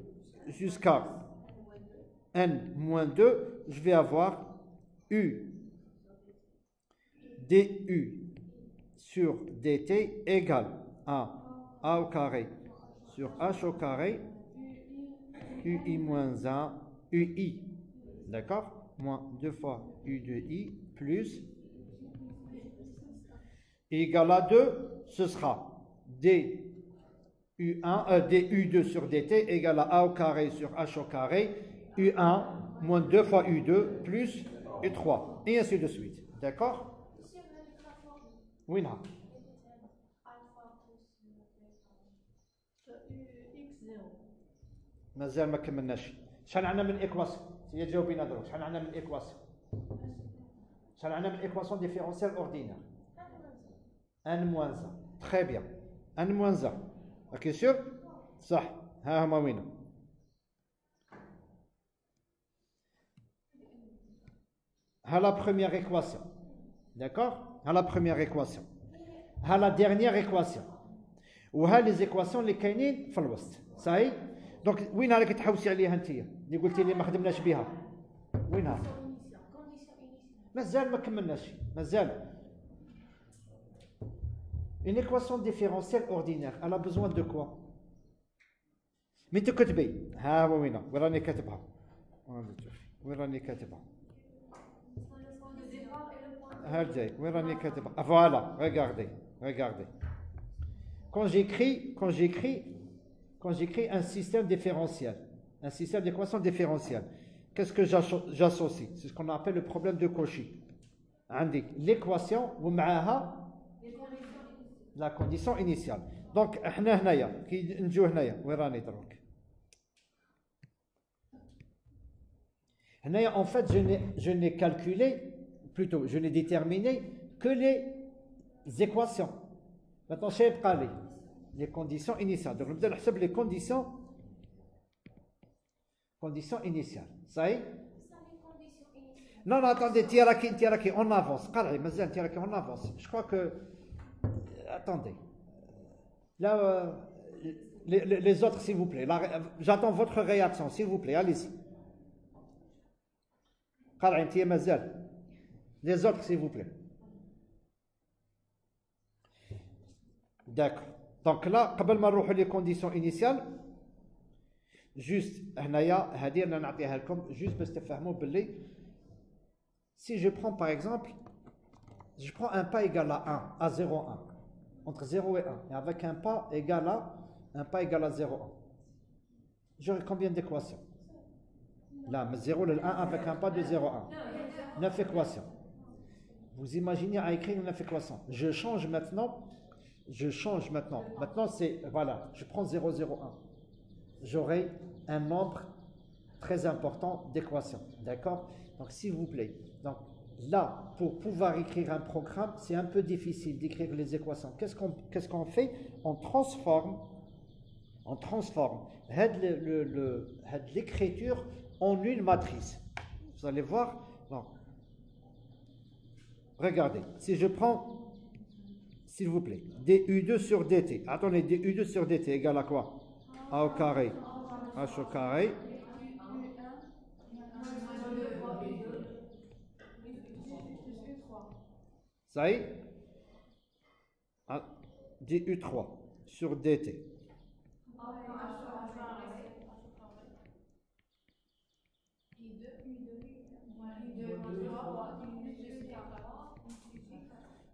jusqu'à n-2, je vais avoir U du sur dt égale à a au carré sur h au carré ui moins 1 ui, d'accord, moins 2 fois u de i plus égal à 2, ce sera du du2 sur dt égale à a au carré sur h au carré u1 moins 2 fois u2 plus u3 et ainsi de suite, d'accord. Oui, non. مازال ما كملناش. شحال عندنا من ايكواسيون؟ هي تجاوبينا دروك. شحال عندنا من ايكواسيون؟ شحال عندنا من ايكواسيون ديفيرونسيال اوردينير؟ ان موان 1. تري بيان. ان موان 1. اوكي سور؟ صح. ها هما وين؟ ها لا بروميير ايكواسيون. داكور؟ ها لا بروميير ايكواسيون. ها لا ديرنيير ايكواسيون. وها لي زيكواسيون اللي كاينين في الوسط. صحيح؟ دونك وين راك تحوسي عليها انت اللي قلتي لي ما خدمناش بها؟ وينها؟ مازال ما كملناش مازال. Une équation différentielle ordinaire, elle a besoin de quoi? من تكتبي ها هو وين راني كاتبها؟ وين راني كاتبها؟ ها جاي وين راني كاتبها؟ فوالا regardez. Quand j'écris un système différentiel, un système d'équation différentielle, qu'est-ce que j'associe? C'est ce qu'on appelle le problème de Cauchy. L'équation ومعاها la condition initiale. Donc, احنا هنايا كي نجيو هنايا وين راني دروك؟ هنايا en fait je n'ai calculé, plutôt je n'ai déterminé que les équations. Maintenant, je vais parler les conditions initiales. Donc, je vais faire les conditions initiales. Ça y est? Non, attendez, Tiaraki, on avance. On avance. Je crois que... Attendez. Là, les autres, s'il vous plaît. J'attends votre réaction, s'il vous plaît. Allez-y. Les autres, s'il vous plaît. D'accord. Donc là, قبل ما نروحوا les conditions initiales, juste هنايا هذه انا نعطيها لكم juste باش تفهموا باللي si je prends par exemple je prends un pas égal à 1 à 0 1 entre 0 et 1 et avec un pas égal à 0 1 j'aurai combien d'équations? Là, 0 le 1 avec un pas de 0 1 9 équations. Vous imaginez à écrire 9 équations. Je change maintenant. Maintenant, c'est, voilà, je prends 0, 0, 1. J'aurai un nombre très important d'équations. D'accord? Donc, s'il vous plaît. Donc, là, pour pouvoir écrire un programme, c'est un peu difficile d'écrire les équations. Qu'est-ce qu'on fait? On transforme l'écriture en une matrice. Vous allez voir. Non. Regardez, si je prends, s'il vous plaît, du2 sur dt. Attendez, du2 sur dt égale à quoi? A au carré, h au carré. Ça y est? du3 sur dt.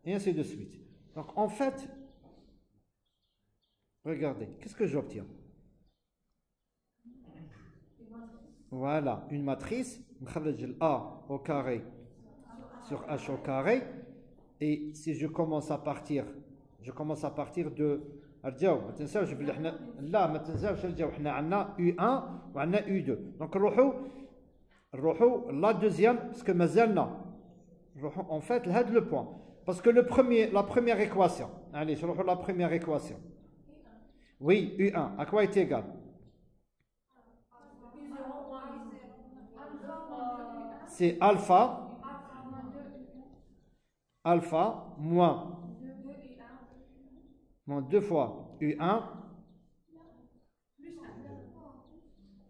Et ainsi de suite. Donc en fait, regardez, qu'est-ce que j'obtiens? Voilà, une matrice, A au carré sur H au carré. Et si je commence à partir de الجو ما تنساوش بلي احنا لا ما تنساوش الجو احنا عندنا U1 وعندنا U2 دونك نروحوا لا دوزيام باسكو مازالنا نروحوا en fait لهذا لو بوين parce que la première équation allez je reprends la première équation oui U1 à quoi est égal c'est alpha moins moins 2 fois U1.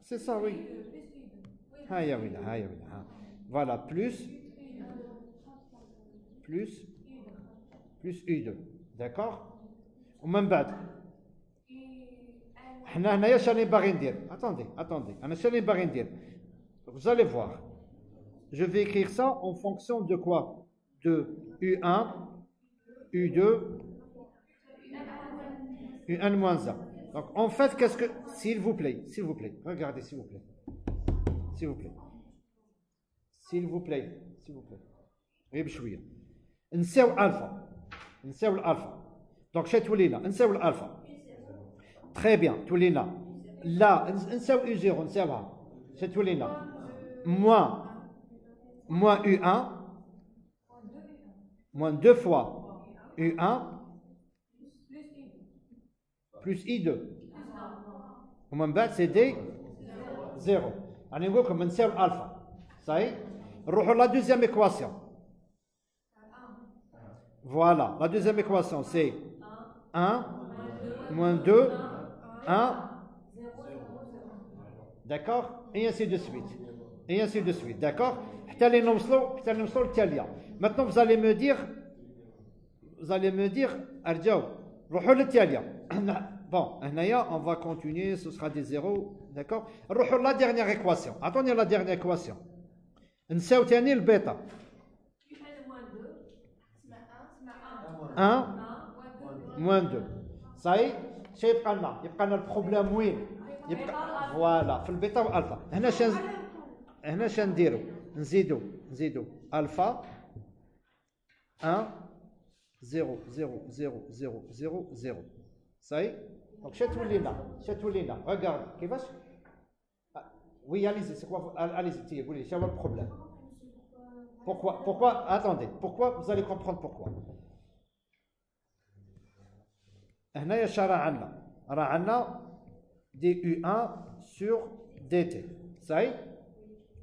C'est ça, oui. Voilà, plus U2. D'accord? Ou même بعد. Attendez. Vous allez voir. Je vais écrire ça en fonction de quoi? De U1, U2, U1 moins 1. Donc, en fait, qu'est-ce que... S'il vous plaît, regardez, s'il vous plaît. غير بشوية. نساو الألفا. Donc, شنو تولي لنا؟ نساو الألفا. Très bien, تولي لنا. لا، نساو U0, نساوها. شنو تولي لنا؟ moins U1, moins 2 fois U1, plus I2. ومن بعد سي دي 0. يعني نقول لكم نساو الألفا. صحيح؟ نروحوا لا دوزيام équation. Voilà, la deuxième équation c'est 1, moins 2, 1, d'accord? Et ainsi de suite. D'accord? Maintenant vous allez me dire, Arjaou, bon, on va continuer, ce sera des zéros, d'accord? La dernière équation. Attendez la dernière équation. نساو تاني البيتا. 1 moins 2. Ça y est, يبقى لنا البروبليم وين؟ يبقى فوالا في البيتا والالفا. هنا شنو نديرو؟ نزيدو الفا 1 0 0 0 0 0 0. Ça y est. Donc شنو تولي لنا؟ Regarde كيفاش؟ Oui, allez-y, c'est quoi? Allez-y, vous voulez, c'est votre problème. Pourquoi? Attendez, pourquoi? Vous allez comprendre pourquoi. هنا راه عندنا دي U1 sur dt. Ça y est?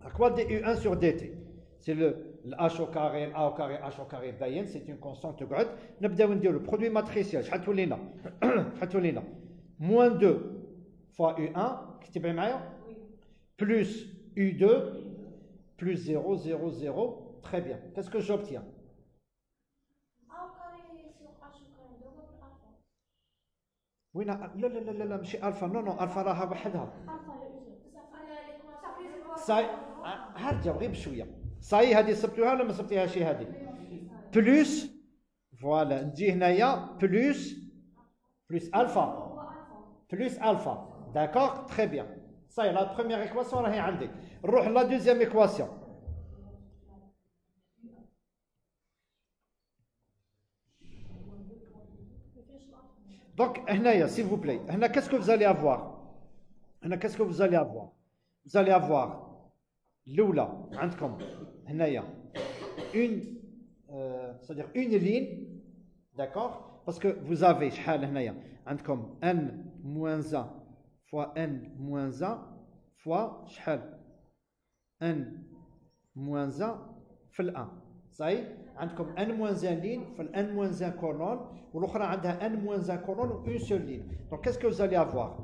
À quoi des U1 sur dt? C'est le H au carré, A au carré, H au carré باين, c'est une constante تقعد. نبداو نديرو le produit matriciel. شحال تولي لنا؟ moins 2 fois U1, كتبي معايا؟ plus U2 plus 0, 0, 0. Très bien. Qu'est-ce que j'obtiens? Oui, non, ماشي alpha. Non, alpha راها وحدها. صاي هرجع غير بشوية. صاي هذه صبتوها ولا ما صبتيهاش هذه؟ plus voilà نجي هنايا plus alpha. D'accord? Très bien. Ça y est, la première équation راهي عندي. نروح la deuxième équation. Donc, s'il vous plaît, qu'est-ce que vous allez avoir? Vous allez avoir l'oula, c'est-à-dire une ligne, d'accord? Parce que vous avez comme n moins 1 fois n moins 1 fois n moins 1 في 1. صحيح؟ عندكم n-1 ligne في n-1 colonne والأخرى عندها n-1 colonne ou une seule ligne. Donc qu'est-ce que vous allez avoir?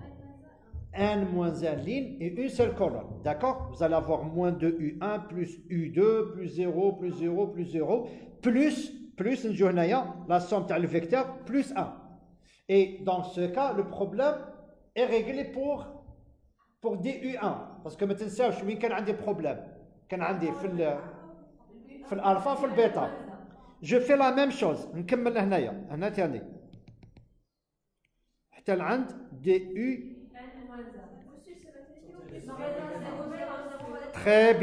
n-1 ligne et une seule colonne. D'accord? Vous allez avoir moins 2u1 plus u2 plus 0 plus 0 plus 0 plus نجيو هنايا la somme تاع le vecteur plus 1. Et dans ce cas, le problème est réglé pour du1. Parce que ما تنساوش وين كان عندي problème. كان عندي في الالفا في البيتا. جو في لا ميم شوز. نكمل هنا ثاني حتى لعند دي يو. تري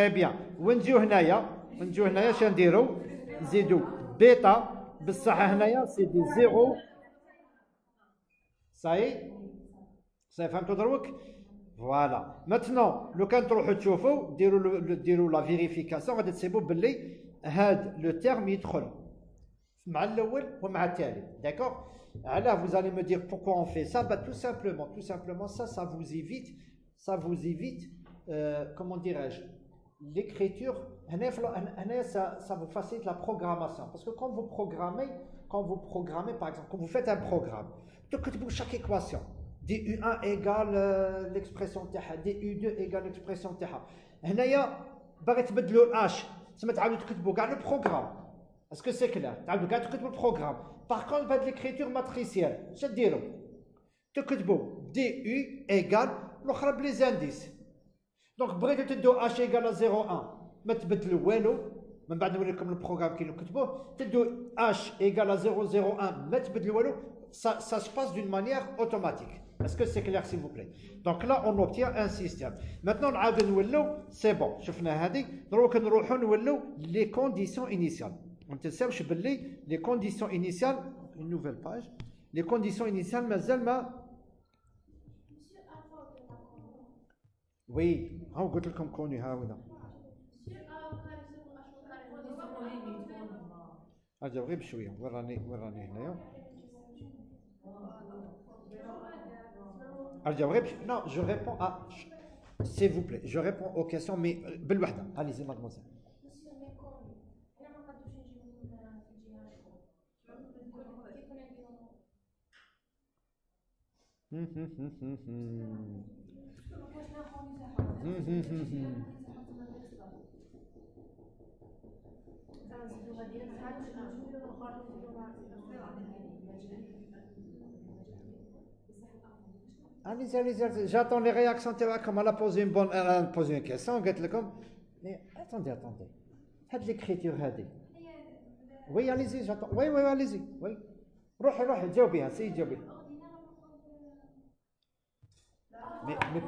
بيان. ونجيو هنايا شنو نديرو؟ نزيدو بيتا بصح هنايا سي دي زيرو. صاي فهمتوا دروك؟ فوالا. ماتنون لو كان تروحوا تشوفوا ديروا لا فيريفيكاسيون غادي تسيبوا باللي هاد لو تيرم يدخل مع الاول ومع الثاني. داكور؟ علاه vous allez me dire pourquoi on fait ça? Bah tout simplement ça vous évite comment dirais-je, l'écriture. Ça vous facilite la programmation parce que quand quand vous programmez, par exemple, quand vous faites un programme, تكتبوا chaque équation. DU1 égale l'expression تاعها, DU2 égale l'expression تاعها. هنايا باغي تبدلوا H, تسمى تعاودوا تكتبوا كاع لو بروغرام. Est-ce que c'est clair? تعاودوا كاع تكتبوا البروغرام. Par contre, بهاد l'écriture matricielle, اش ديروا؟ تكتبوا DU égale الاخرى بلي زانديس. دونك بغيتو تدوا H égale 0,1 ما تبدلوا والو. من بعد نوري لكم البروغرام كي نكتبوه تدوا H égale 0,01 ما تبدلوا والو. Ça se passe d'une manière automatique. Est-ce que c'est clair, s'il vous plaît? Donc là, on obtient un système. Maintenant, c'est bon. Les conditions initiales. On te sert les conditions initiales. Une nouvelle page. Les conditions initiales, mais oui. On va comme connu. Non, je réponds à... S'il vous plaît, je réponds aux questions, mais... Allez-y, mademoiselle. Allez-y, j'attends les réactions. Comme elle a posé une question, mais attendez. L'écriture, oui, allez-y, j'attends. Oui, allez-y. Oui. روحي جاوبيها سي جاوبيها. Mais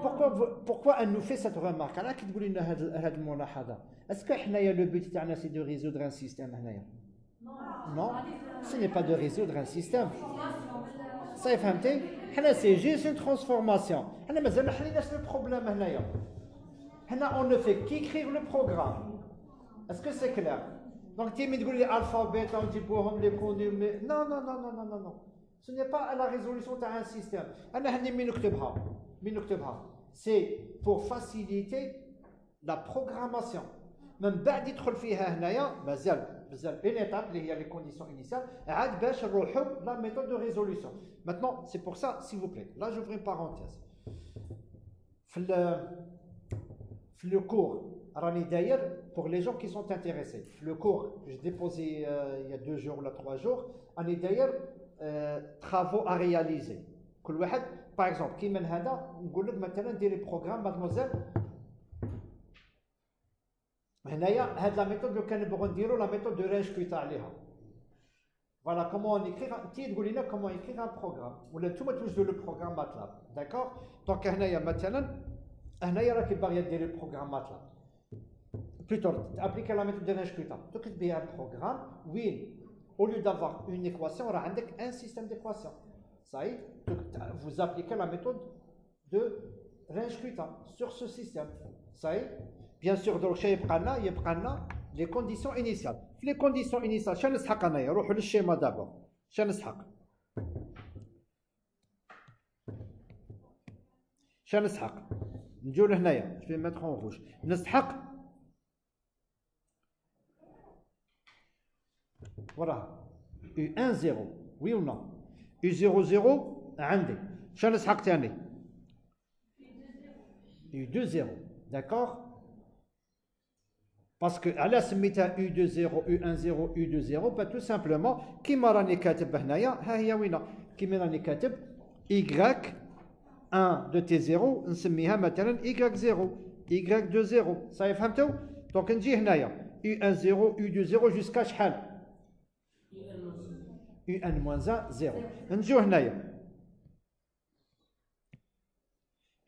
pourquoi elle nous fait cette remarque? Alors qui تقولي لنا هذه الملاحظة؟ Est-ce que حنايا le but تاعنا c'est de résoudre un système هنايا؟ Non, ce n'est pas de résoudre un système. Ça فهمتي؟ حنا c'est juste une transformation. حنا مازال ما حليناش le problème هنايا. حنا on ne fait qu'écrire le programme. Est-ce que c'est clair? Donc tu me dis alpha, bêta, on dit pour les connus, mais non. Ce n'est pas la résolution d'un système. C'est pour faciliter la programmation. Même بعد يدخل فيها هنايا مازال une étape اللي هي les conditions initiales عاد باش نروحوا la méthode de résolution. Maintenant, c'est pour ça, s'il vous plaît. Là, j'ouvre une parenthèse. Le cours راني داير pour les gens qui sont intéressés. Le cours que j'ai déposé il y a 2 jours ou 3 jours, راني داير travaux à réaliser. كل واحد par exemple كي من هذا نقول لك مثلا ديري بروغرام مادموزيل. هنايا هاد لا ميثود لو كان نبغوا نديرو لا ميثود دو رينج كويتا عليها. Voilà comment on écrit. Tu تقولي لنا comment écrire un programme. ولا نتوما توجدوا le programme MATLAB. D'accord? Donc هنايا مثلا هنايا راكي باغي ديري البروغرام ماتلاب. Plutôt, appliquer la méthode de Range-Kuta. Tu peux bien un programme où, au lieu d'avoir une équation, on a un système d'équations. Ça y est, vous appliquez la méthode de Range-Kuta sur ce système. Ça y est, bien sûr, donc, il y a les conditions initiales. Les conditions initiales, je vais vous le schéma d'abord. Je vais mettre en rouge. Voilà. U1, 0. Oui ou non? U0, 0. عندي. شنو نسحق ثاني؟ U2, 0. D'accord? Parce que على سميتها U2, 0, U1, 0, U2, 0 pas tout simplement كيما راني كاتب هنايا ها هي وينه؟ كيما راني كاتب Y1 de T0 نسميها مثلا Y0 Y2, 0. صاي فهمتوا؟ دونك نجي هنايا U1, 0, U2, 0 jusqu'à شحال؟ UN-1, 0. نجيو هنايا.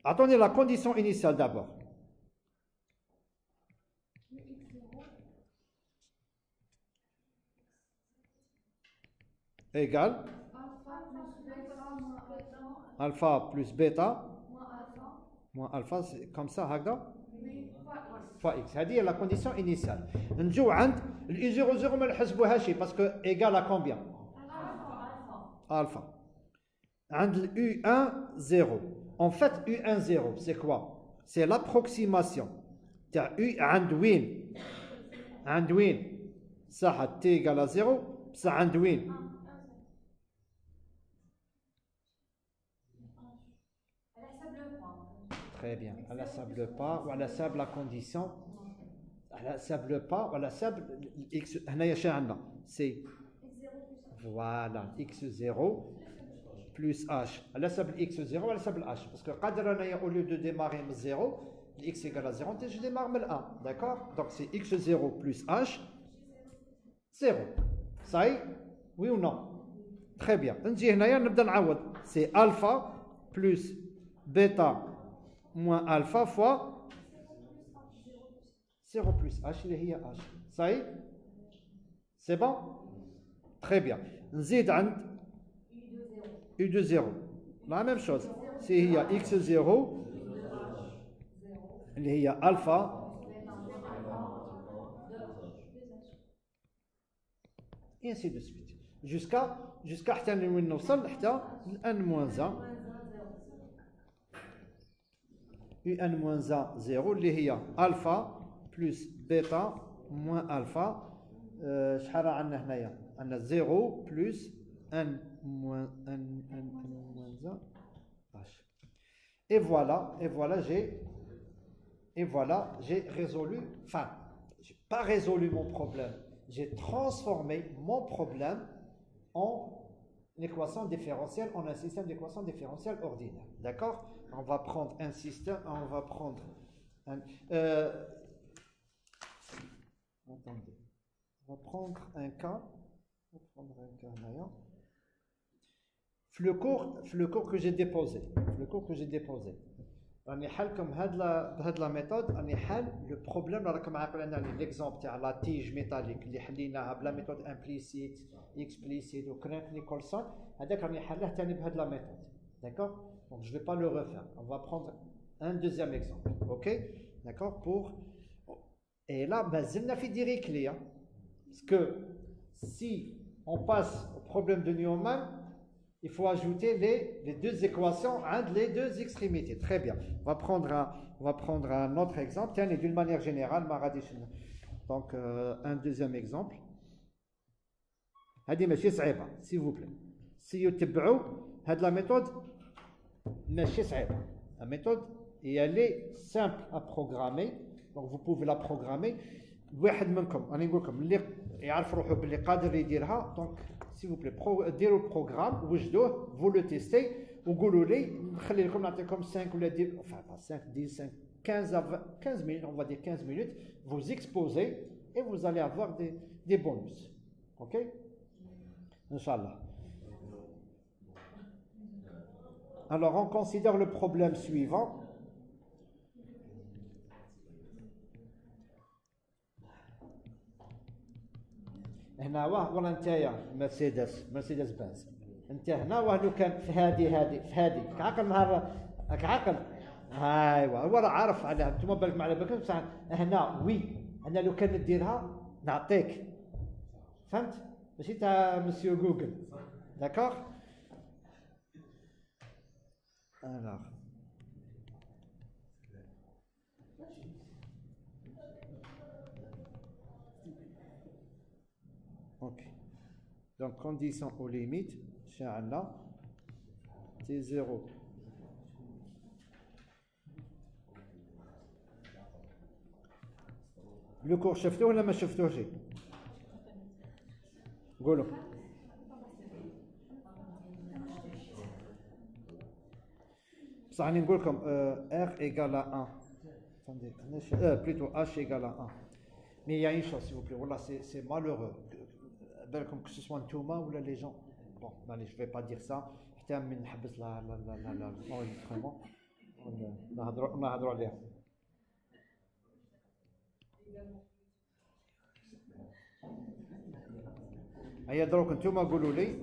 Attendez la condition initiale d'abord. Égale alpha plus bêta moins alpha, c'est comme ça, هكذا fois x. هذه هي la condition initiale. نجيو عند ال U00 ما نحسبوهاش parce que égal à combien? Alpha. عند ال U1, 0. En fait, U1, 0, c'est quoi? C'est l'approximation. عند وين؟ عند وين؟ صح T égale à 0 بصح عند وين؟ Très bien. على حساب le pas وعلى حساب la condition. على حساب le pas وعلى حساب x. هنايا شنو عندنا؟ سي voilà x0 plus h. على حساب x0 وعلى حساب h. Parce que قادر انايا au lieu de démarrer من 0, x égale à 0, je démarre من 1. D'accord? Donc c'est x0 plus h 0. Ça y est? Oui ou non? Très bien. نجي هنايا نبدا نعوض. C'est alpha plus bêta moins alpha fois 0 plus h اللي هي h. Ça y est? C'est bon? Très bien. نزيد عند u de 0. La même chose. C'est هي x0 اللي هي alpha et ainsi de suite. jusqu'à حتى وين نوصل حتى n moins 1 un moins 1 0 اللي هي alpha plus bêta moins alpha. شحال عندنا هنايا؟ عندنا 0 plus n moins 1 h. Et voilà, j'ai résolu, enfin, j'ai pas résolu mon problème, j'ai transformé mon problème en équation différentielle, en un système d'équations différentielles ordinaire. D'accord? On va prendre un système, on va prendre un... attendez. On va prendre un cas. D'ailleurs. Le cours que j'ai déposé. راني حلكم بهاد لا ميثود راني حل لو بروبليم اللي راكم عاقلين عليه ليكزومبل تاع لا تيج ميتاليك اللي حليناها بلا ميثود امبليسيت اكسبليسيت وكرينك نيكولسون. هذاك راني حله ثاني بهاد لا ميثود. D'accord? Donc je vais pas le refaire. On va prendre un deuxième exemple. OK? D'accord? Pour et là مازلنا في ديريكلي. Parce que si on passe au problème de Neumann, il faut ajouter les deux équations entre les deux extrémités. Très bien. On va prendre un autre exemple. Tiens, d'une manière générale, donc un deuxième exemple. هذه ماشي صعيبة, s'il vous plaît. Si vous تبعوا هذه la méthode ماشي صعيبة. La méthode, et elle est simple à programmer. Donc vous pouvez la programmer. واحد منكم أنا نقول لكم اللي يعرف روحه باللي قادر يديرها. Donc s'il vous plaît ديروا البروغرام وجدوه, vous le testez وقولوا لي. نخلي لكم نعطيكم 5 ولا 10 enfin pas 5 10 15 minutes, on va dire 15 minutes. Vous exposez et vous allez avoir des bonus. OK? Inch'Allah. Alors on considère le problème suivant. هنا والله نتايا مرسيدس بنز. انت هنا لو كان في هذه كعقل نهار كعقل ايوا هو راه عارف عليها. انتم بالك ما على بالكم بصح هنا وي انا لو كان نديرها نعطيك. فهمت؟ ماشي تاع مسيو جوجل. داكوغ. alors OK. Donc condition aux limites, شاعلنا T0 le cours شفتوه ولا ما شفتوهش؟ قولوا. بصح راني نقول لكم R égale à 1. Attendez, plutôt H égale à 1. Mais il y a une chose, s'il vous plaît. Voilà, c'est malheureux. Comme que ce soit Thomas ou les gens. Bon, allez, je ne vais pas dire ça. حتى من نحبس l'enregistrement. نهضروا عليها. هيا دروك نتوما قولوا لي.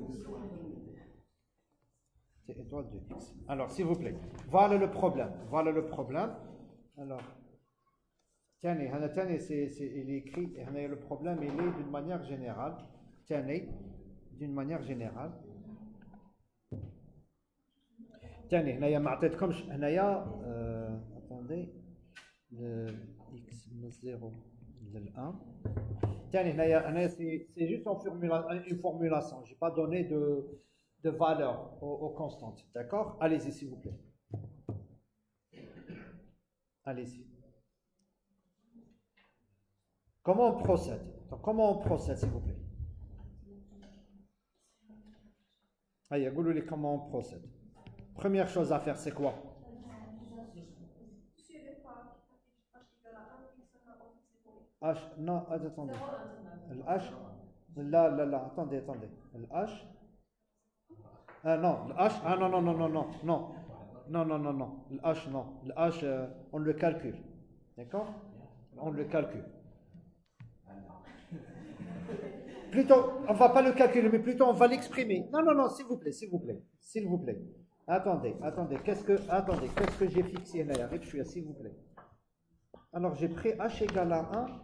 C'est étoile de X. Alors, s'il vous plaît. Voilà le problème. Alors, tiens, il est écrit, le problème, il est d'une manière générale. D'une manière générale. Tiens, هنايا ما عطيتكمش هنايا attendez le x من 0 لل 1. Tiens, هنايا c'est juste une formulation. J'ai pas donné de valeur aux constantes. D'accord? Allez-y, s'il vous plaît. Allez-y. Comment on procède? Donc, comment on procède, s'il vous plaît? Allez, goulou comment on procède. Première chose à faire, c'est quoi? H, non, attendez. Le H, là, attendez. Le H, non, le H, non. Le H, non. Le H, on le calcule. D'accord? On le calcule. Plutôt, on ne va pas le calculer, mais plutôt on va l'exprimer. Non, s'il vous plaît. Attendez, qu'est-ce que j'ai fixé là? Avec je suis là, s'il vous plaît. Alors j'ai pris H égale à 1.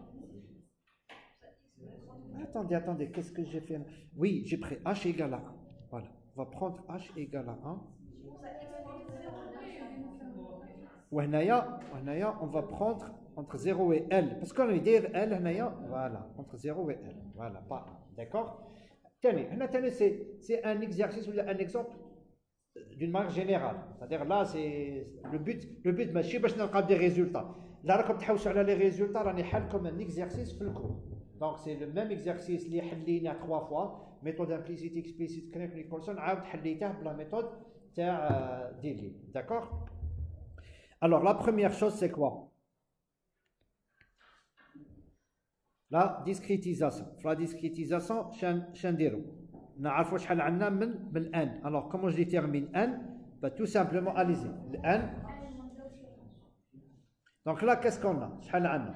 Attendez, qu'est-ce que j'ai fait? Oui, j'ai pris H égale à 1. Voilà, on va prendre H égale à 1. On va prendre entre 0 et L. Parce qu'on veut dire L, voilà, entre 0 et L. Voilà, pas 1. D'accord? C'est un exercice ou un exemple d'une manière générale. C'est-à-dire là, c'est le but, ماشي باش نلقى des résultats. Là, راكم تحوسوا على les résultats, راني حل comme un exercice في الكور. Donc c'est le même exercice اللي حليناه 3 fois, méthode implicite, explicite, Craig Nicholson, عاود حليته بلا méthode تاع ديلي. D'accord? Alors la première chose c'est quoi? La discrétisation. La discrétisation, شنديرو نعرفوا شحال عندنا من n. Alors comment je détermine n? Bah, tout simplement, allez-y. Le n. Donc là, qu'est-ce qu'on a? شحال عندنا?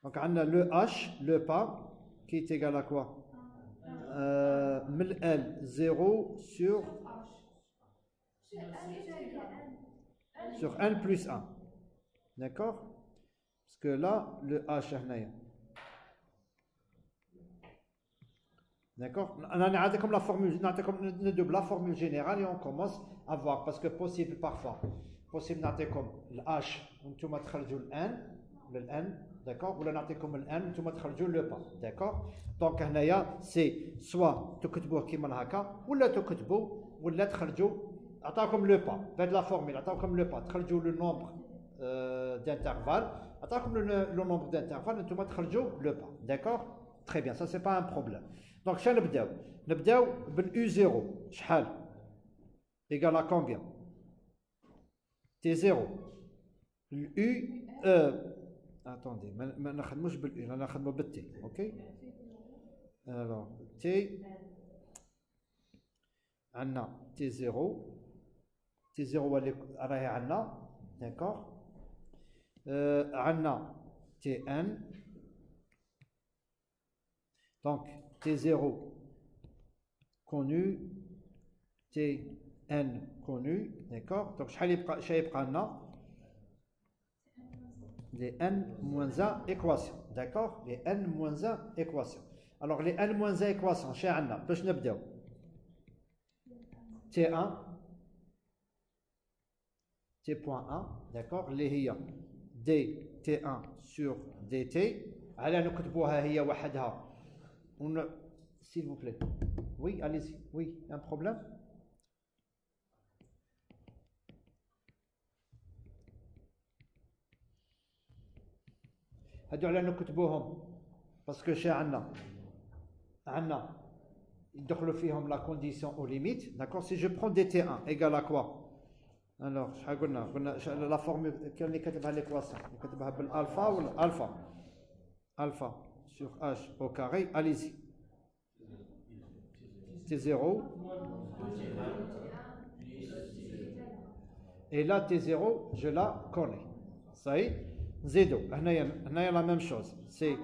Donc on a le h, le pas, qui est égal à quoi? L 0 sur n plus 1. D'accord? Parce que là, le h هنايا. D'accord? On a comme la formule, la formule générale et on commence à voir parce que possible parfois. Possible comme le h, on va تخرجوا le n, d'accord? Ou là comme le n, on va تخرجوا le pas, d'accord? Donc هنايا c'est soit تكتبوه كيما هكا ولا تكتبوا ولا تخرجوا عطاكم le pas. Faites la formule, عطاكم le pas, تخرجوا le nombre d'intervalles, عطاكم le nombre d'intervalles, on va تخرجوا le pas, d'accord? Très bien, ça c'est pas un problème. Donc, je vais نبداو U0 شحال égal à combien? T0 U attendez ما نخدموش بالU انا نخدمو بالتي اوكي alors T عندنا T0 راهي عندنا d'accord عندنا Tn donc T0 connu, Tn connu, d'accord? Donc, les n-1 équations, d'accord? Les n-1 équations. Alors, les n-1 équations, chez Anna, T1, T.1, d'accord? Les هي dt1 sur dt. على نكتبوها هي وحدها. S'il vous plaît. Oui, allez-y. Oui, un problème? هادو على نكتبوهم باسكو شي عندنا يدخلوا فيهم la condition aux limites. D'accord? Si je prends dt1 égale à quoi? Alors, شحال قلنا la formule كان اللي كتبها l'équation كتبها بالالفا ولا alpha sur h au carré. Allez-y. T0 et là T0 je la connais. Ça y est. Z2 on a la même chose, c'est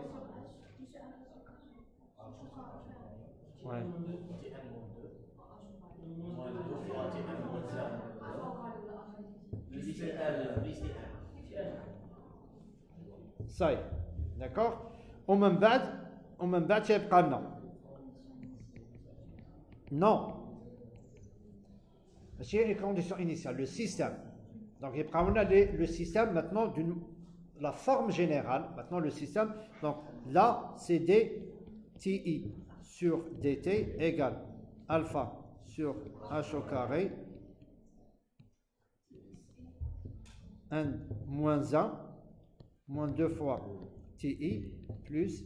ouais. Ça y est, d'accord? ومن بعد تيبقى لنا non, c'est les conditions initiales, le système. Donc, il prend le système maintenant la forme générale. Maintenant, le système. Donc, là, c'est dt ti sur dt égale alpha sur h au carré n moins 1 moins 2 fois ti plus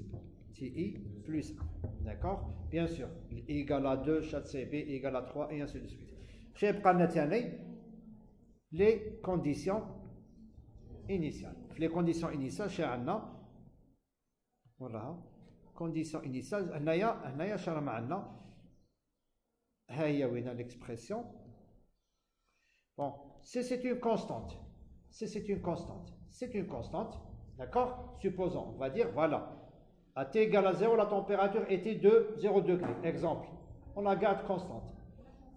1. D'accord? Bien sûr, égal à 2, chat CB égal à 3 et ainsi de suite. Je vais prendre les conditions initiales. Les conditions initiales, chez Anna, voilà, conditions initiales, هنايا شرع معنا هي وين l'expression. Bon, c'est une constante. C'est une constante. D'accord? Supposons, on va dire, voilà. À t égale à 0, la température était de 0 degré. Exemple. On la garde constante.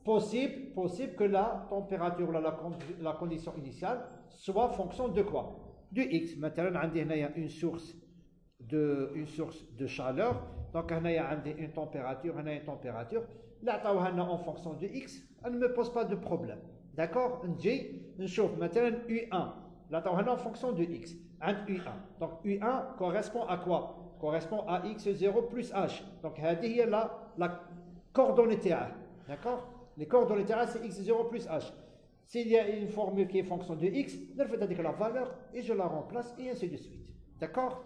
Possible que la température, la condition initiale, soit fonction de quoi? Du x. Maintenant, on a une source de chaleur. Donc, on a une température. Là, en fonction de x, elle ne me pose pas de problème. D'accord? On chauffe maintenant U1. Là, on a en fonction de x. U1. Donc, U1 correspond à quoi? Correspond à x0 plus h. Donc, c'est la coordonnée terre. D'accord? Les coordonnées terrestres, c'est x0 plus h. S'il y a une formule qui est fonction de x, je vais dire la valeur et je la remplace et ainsi de suite. D'accord?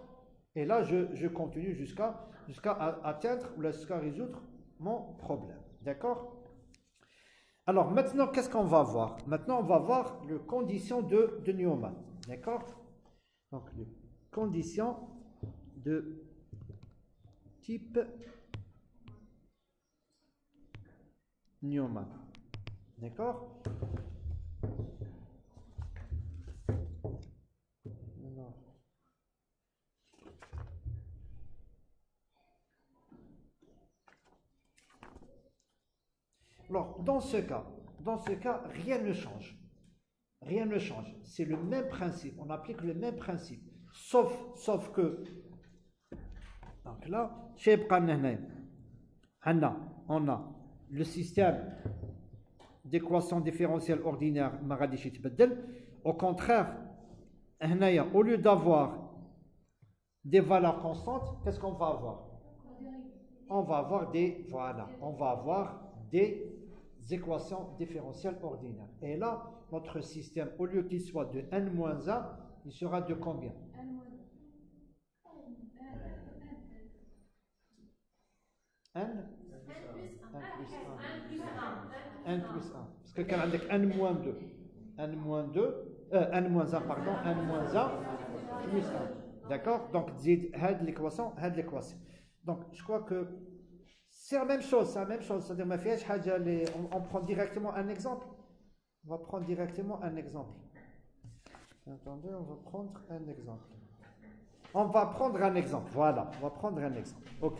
Et là, je continue jusqu'à atteindre ou jusqu'à résoudre mon problème. D'accord? Alors, maintenant, qu'est-ce qu'on va voir? Maintenant, on va voir les conditions de Neumann. D'accord? Donc, les conditions de type Neumann. D'accord? Alors, dans ce cas, rien ne change. Rien ne change. C'est le même principe. On applique le même principe. Sauf que, donc là, on a le système d'équation différentielle ordinaire. Au contraire, au lieu d'avoir des valeurs constantes, qu'est-ce qu'on va avoir? On va avoir des équations différentielles ordinaires. Et là, notre système, au lieu qu'il soit de n-1, il sera de combien? n plus 1. Parce que quand on a n-2, n-1, pardon, n-1 plus 1. D'accord? Donc, l'équation. Donc, je crois que c'est la même chose. C'est-à-dire, on prend directement un exemple. On va prendre directement un exemple. Attendez, on va prendre un exemple. Voilà, on va prendre un exemple. Ok.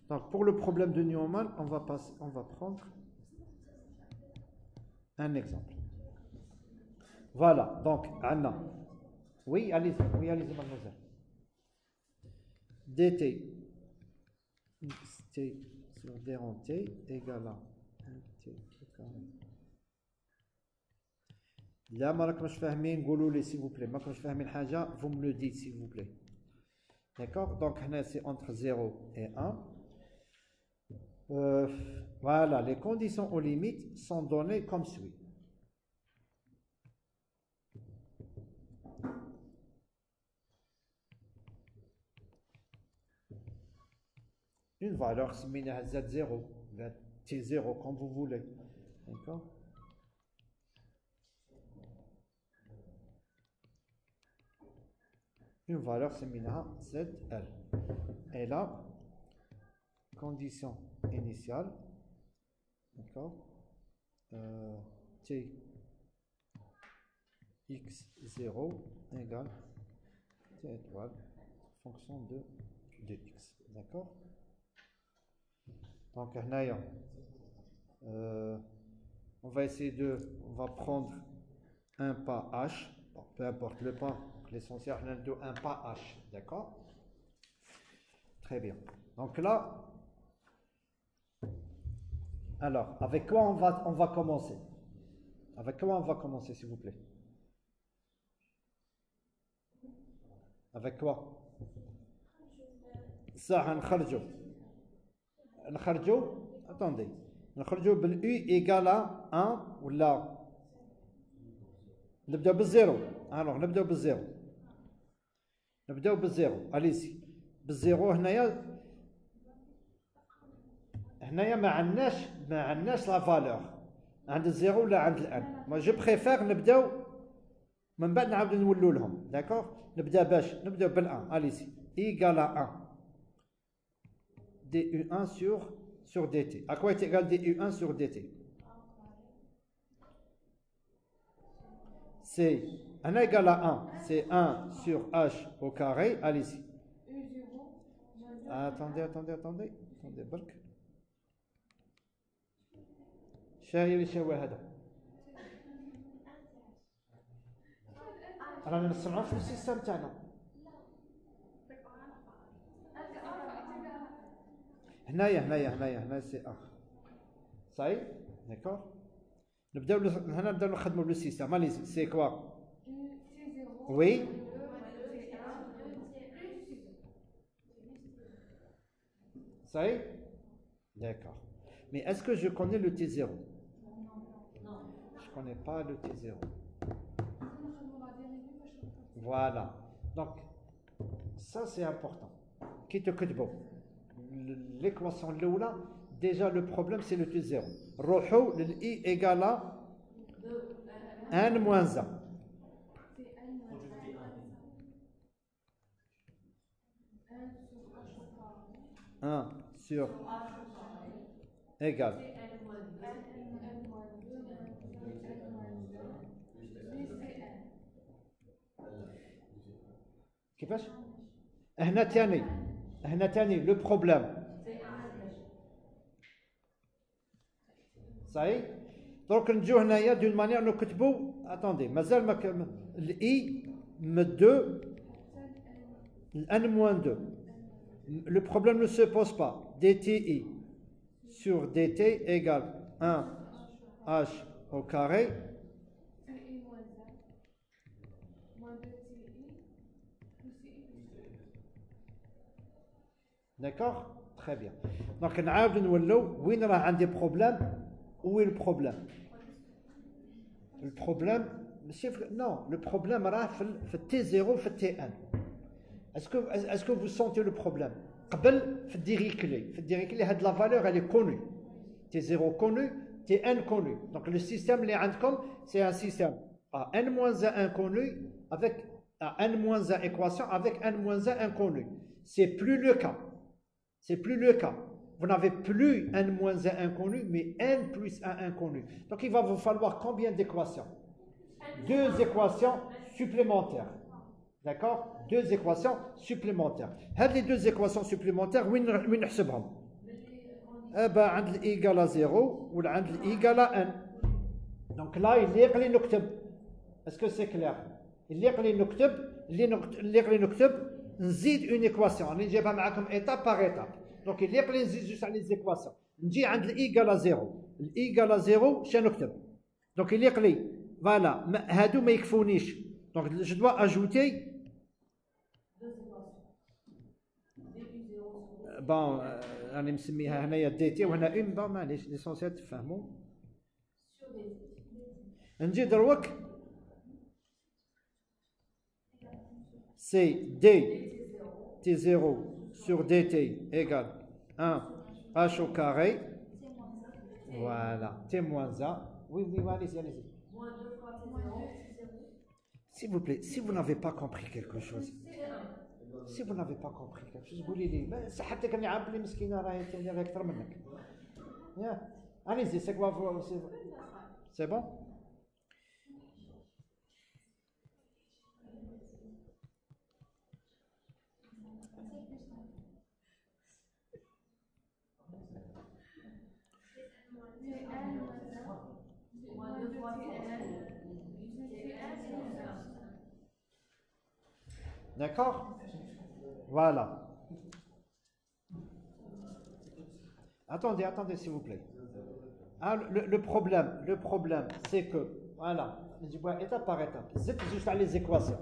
Donc, pour le problème de Neumann, on va prendre un exemple. Voilà, donc, Anna. Oui, allez-y, mademoiselle. dt t sur d en t égale à t carré. Là, ما راكمش فاهمين قولوا لي s'il vous plaît. ما راكمش فاهمين حاجة, vous me le dites s'il vous plaît. D'accord? Donc, c'est entre 0 et 1. Voilà, les conditions aux limites sont données comme suit. Une valeur similaire à Z0, T0, comme vous voulez. D'accord? Une valeur similaire à ZL. Et là, condition initiale, d'accord? T x0 égale T étoile, fonction de x. D'accord? Donc, on va prendre un pas h, bon, peu importe le pas, l'essentiel c'est un pas h, d'accord? Très bien. Donc là, alors, avec quoi on va commencer? Avec quoi on va commencer, s'il vous plaît? Avec quoi? Ça, attendez. نخرجوا بالU égale à 1 ولا نبداو بالزيرو. الوغ نبداو بالزيرو. نبداو بالزيرو. اليسي بالزيرو. هنايا ما عندناش لا فالور عند الزيرو ولا عند الان. ما جو بريفير نبداو من بعد نعاودو نولوا لهم. داكوغ نبداو بالان. اليسي égale à 1 du1 sur dt. À quoi est égal du1 sur dt? C'est 1 égale à 1, c'est 1 sur h au carré. Allez-y. Attendez, برك. شايل يساوي هذا. رانا نسمعوا في السيستم تاعنا. هنايا سي 1. صاي داكور. نبداو نخدموا بالسيستم. اليسي سي كوا؟ وي ça y est? D'accord. Mais est-ce que je connais le T0? Non. Je ne connais pas le T0. Voilà. Donc, ça c'est important. Qui te كتبوا l'équation là, déjà le problème c'est le T0. روحوا للI égale à n moins 1. Sur égal كيفاش؟ هنا تاني le problème. صحيح. دونك نجيو هنايا دون مانيير نكتبوا. اتوندي مازال ما الاي من 2 n moins 2. Le problème ne se pose pas. dti sur dt égale 1 h au carré d'accord. Très bien. Donc نعاود نولوا وين راه عندي بروبليم. وين البروبليم؟ البروبليم ماشي نو. لو بروبليم راه في تي 0 في تي 1. Est-ce que vous sentez le problème? قبل في الديريكلي هاد لا فالور elle est connue. T0 connu, Tn connu. Donc le système اللي عندكم c'est un système à n-1 inconnu avec à n-1 équation avec n-1 inconnu. C'est plus le cas. Vous n'avez plus n-1 inconnu mais n plus 1 inconnu. Donc il va vous falloir combien d'équations? 2 équations supplémentaires. D'accord? 2 équations supplémentaires. Les 2 équations supplémentaires, où نحسبهم؟ عند ال égale à 0 ou عند ال égale à n. Donc là, il لي نكتب. Est-ce que c'est clair? اللي نكتب نزيد une équation. راني نجيبها معاكم étape par étape. Donc اللي نزيد juste على les équations. نجي عند ال égale à 0. ال égale à 0 شنو نكتب؟ Donc اللي voilà هادو ما يكفونيش. Donc je dois ajouter bon راني مسميها هنايا دي تي وهنا ام. bon معليش ليسونسيال تفهموا. نجي دروك سي دي تي 0 sur dt égale 1 h au carré. Voilà. T moins 1. Oui, allez-y. S'il vous plaît, si vous n'avez pas compris quelque chose, قولي لي. صحتك راني عارف لي مسكينه راهي تاني اكثر منك. Allez-y, c'est quoi c'est bon? D'accord? Voilà. Attendez, s'il vous plaît. Le problème, c'est que, voilà, je vois étape par étape. Z juste à les équations.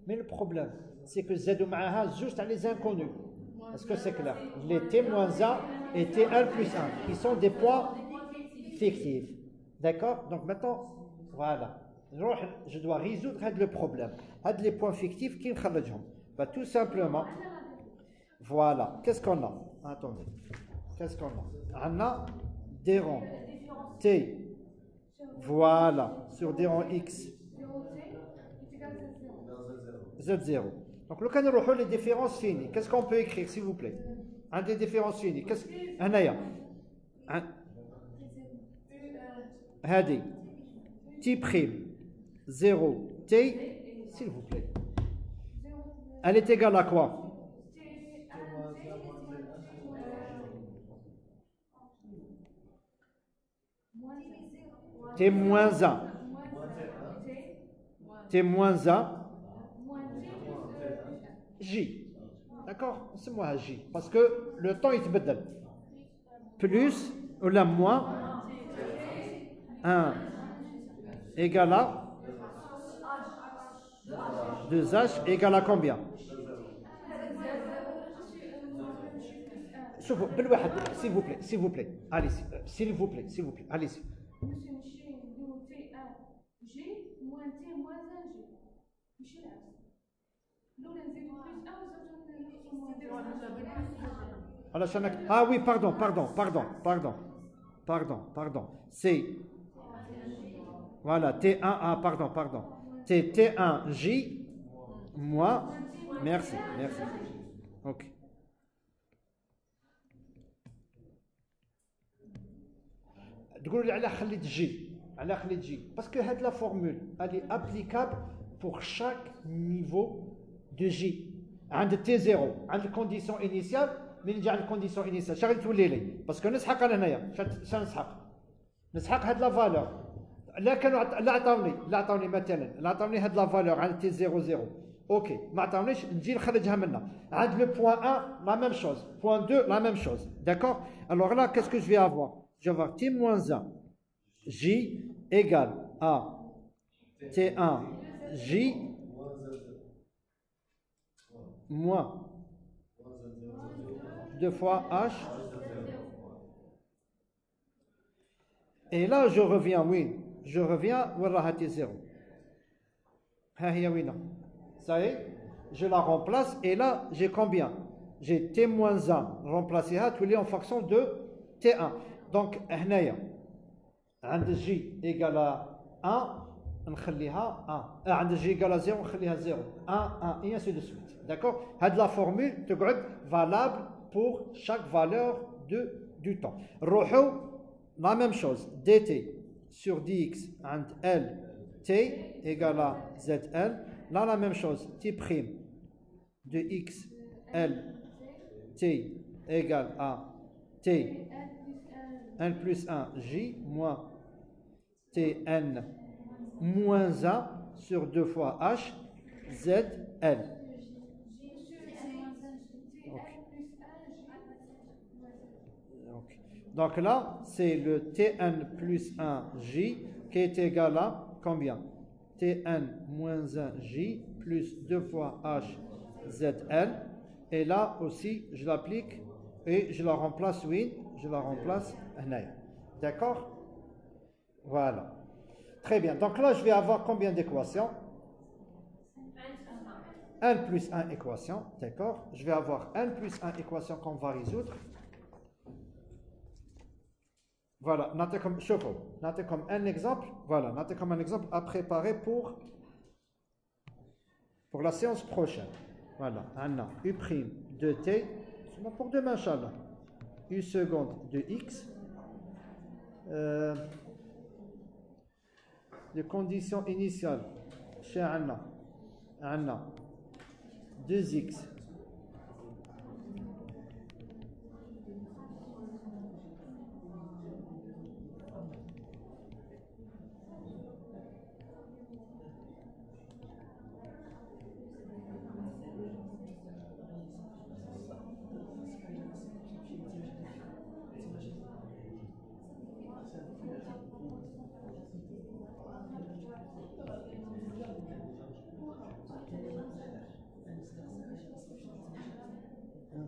Mais le problème, c'est que Z معها juste à les inconnus. Est-ce que c'est clair? Les T-1 et T1 plus 1, qui sont des points fictifs. D'accord? Donc maintenant, voilà. Je dois résoudre le problème. Les points fictifs qui bah, tout simplement, voilà. Qu'est-ce qu'on a? Attendez. Qu'est-ce qu'on a? On a des rangs T. Voilà. Sur des rangs X. Z0. Donc, le cas de les différences finies. Qu'est-ce qu'on peut écrire, s'il vous plaît? Un des différences finies. Qu'est-ce un aya? Hadi. T'. 0 T, s'il vous plaît. Elle est égale à quoi? T moins 1. T moins 1. J. D'accord? C'est moi J. Parce que le temps il se bedel. Plus ou la moins 1 égale à 2H égale à combien? S'il vous plaît, s'il vous plaît, allez-y, s'il vous plaît, s'il vous plaît, allez-y. Ah oui, pardon. C'est, voilà, T1A, pardon. C'est T1J, moi, merci. Ok. تقولوا لي على خليت J parce que la formule elle est applicable pour chaque niveau de J. عند T0 عند الكونديسيون initiale من نجي على الكونديسيون initiale شغل تولي لي باسكو نسحق انا هنايا نسحق هاد لا فالور لا كانوا لا عطاوني مثلا لا عطاوني هاد لا فالور عند T00 اوكي ما عطاونيش نجي نخرجها منها عند لو بوين 1 لا ميم شوز بوين 2 لا ميم شوز d'accord alors là qu'est-ce que je vais avoir je vais avoir T-1 J égale à T1 J moins 2 fois H. Et là, je reviens, oui. Je reviens, voilà, T0. Ça y est, je la remplace. Et là, j'ai combien? J'ai T-1 remplacé en fonction de T1. Donc, عند J égale à 1. نخليها 1 عند J égale à 0 نخليها 0 1 et ainsi de suite d'accord هاد la formule تقعد valable pour chaque valeur du temps روحوا la même chose dt sur dx عند L t égale à zl là la même chose t prime de x L t égale à t n plus 1 j moins tn moins 1 sur 2 fois H, Z, L. Okay. Donc là, c'est le Tn plus 1 J qui est égal à combien? Tn moins 1 J plus 2 fois H, Z, L. Et là aussi, je l'applique et je la remplace, oui, je la remplace. D'accord? Voilà. Très bien. Donc là, je vais avoir combien d'équations? 1 plus 1 équation. D'accord? Je vais avoir 1 plus 1 équation qu'on va résoudre. Voilà. Notez comme un exemple. Voilà. Notez comme un exemple à préparer pour la séance prochaine. Voilà. On a U' de T. C'est pour demain, Inch'Allah. U seconde de X. Les conditions initiales chez Anna 2x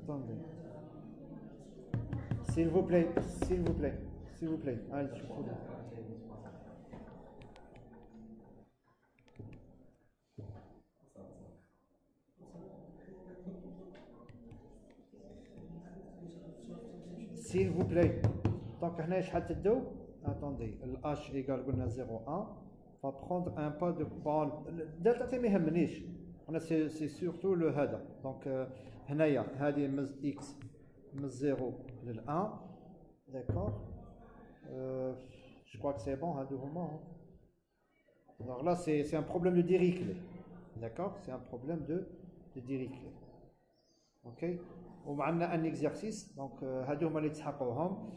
Attendez. S'il vous plaît, s'il vous plaît, s'il vous plaît. Allez, je vous s'il vous plaît. Donc, attendez, le h égale à 0,1. On va prendre un pas de balle. Delta T c'est surtout le هذا. Donc, هنايا هذه x من 0 لل 1. D'accord. Je crois que c'est bon, hein, de moment. Alors là, c'est un problème de Dirichlet. D'accord. C'est un problème de Dirichlet. Ok. On a un exercice. Donc, هذو هما اللي تحققوهم.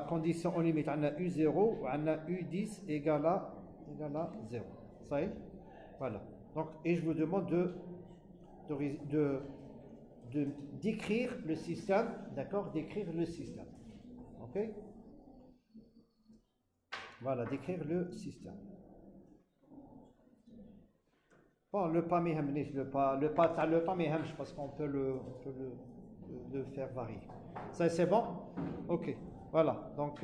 Condition en limite, on a U0 ou on a U10 égale à 0. Ça y est. Voilà. Donc, et je vous demande d'écrire le système, d'accord, d'écrire le système. Ok. Voilà, d'écrire le système. Bon, le pas méhamnish, le pas méhamnish, parce qu'on peut le faire varier. Ça c'est bon. Ok. Voilà. Donc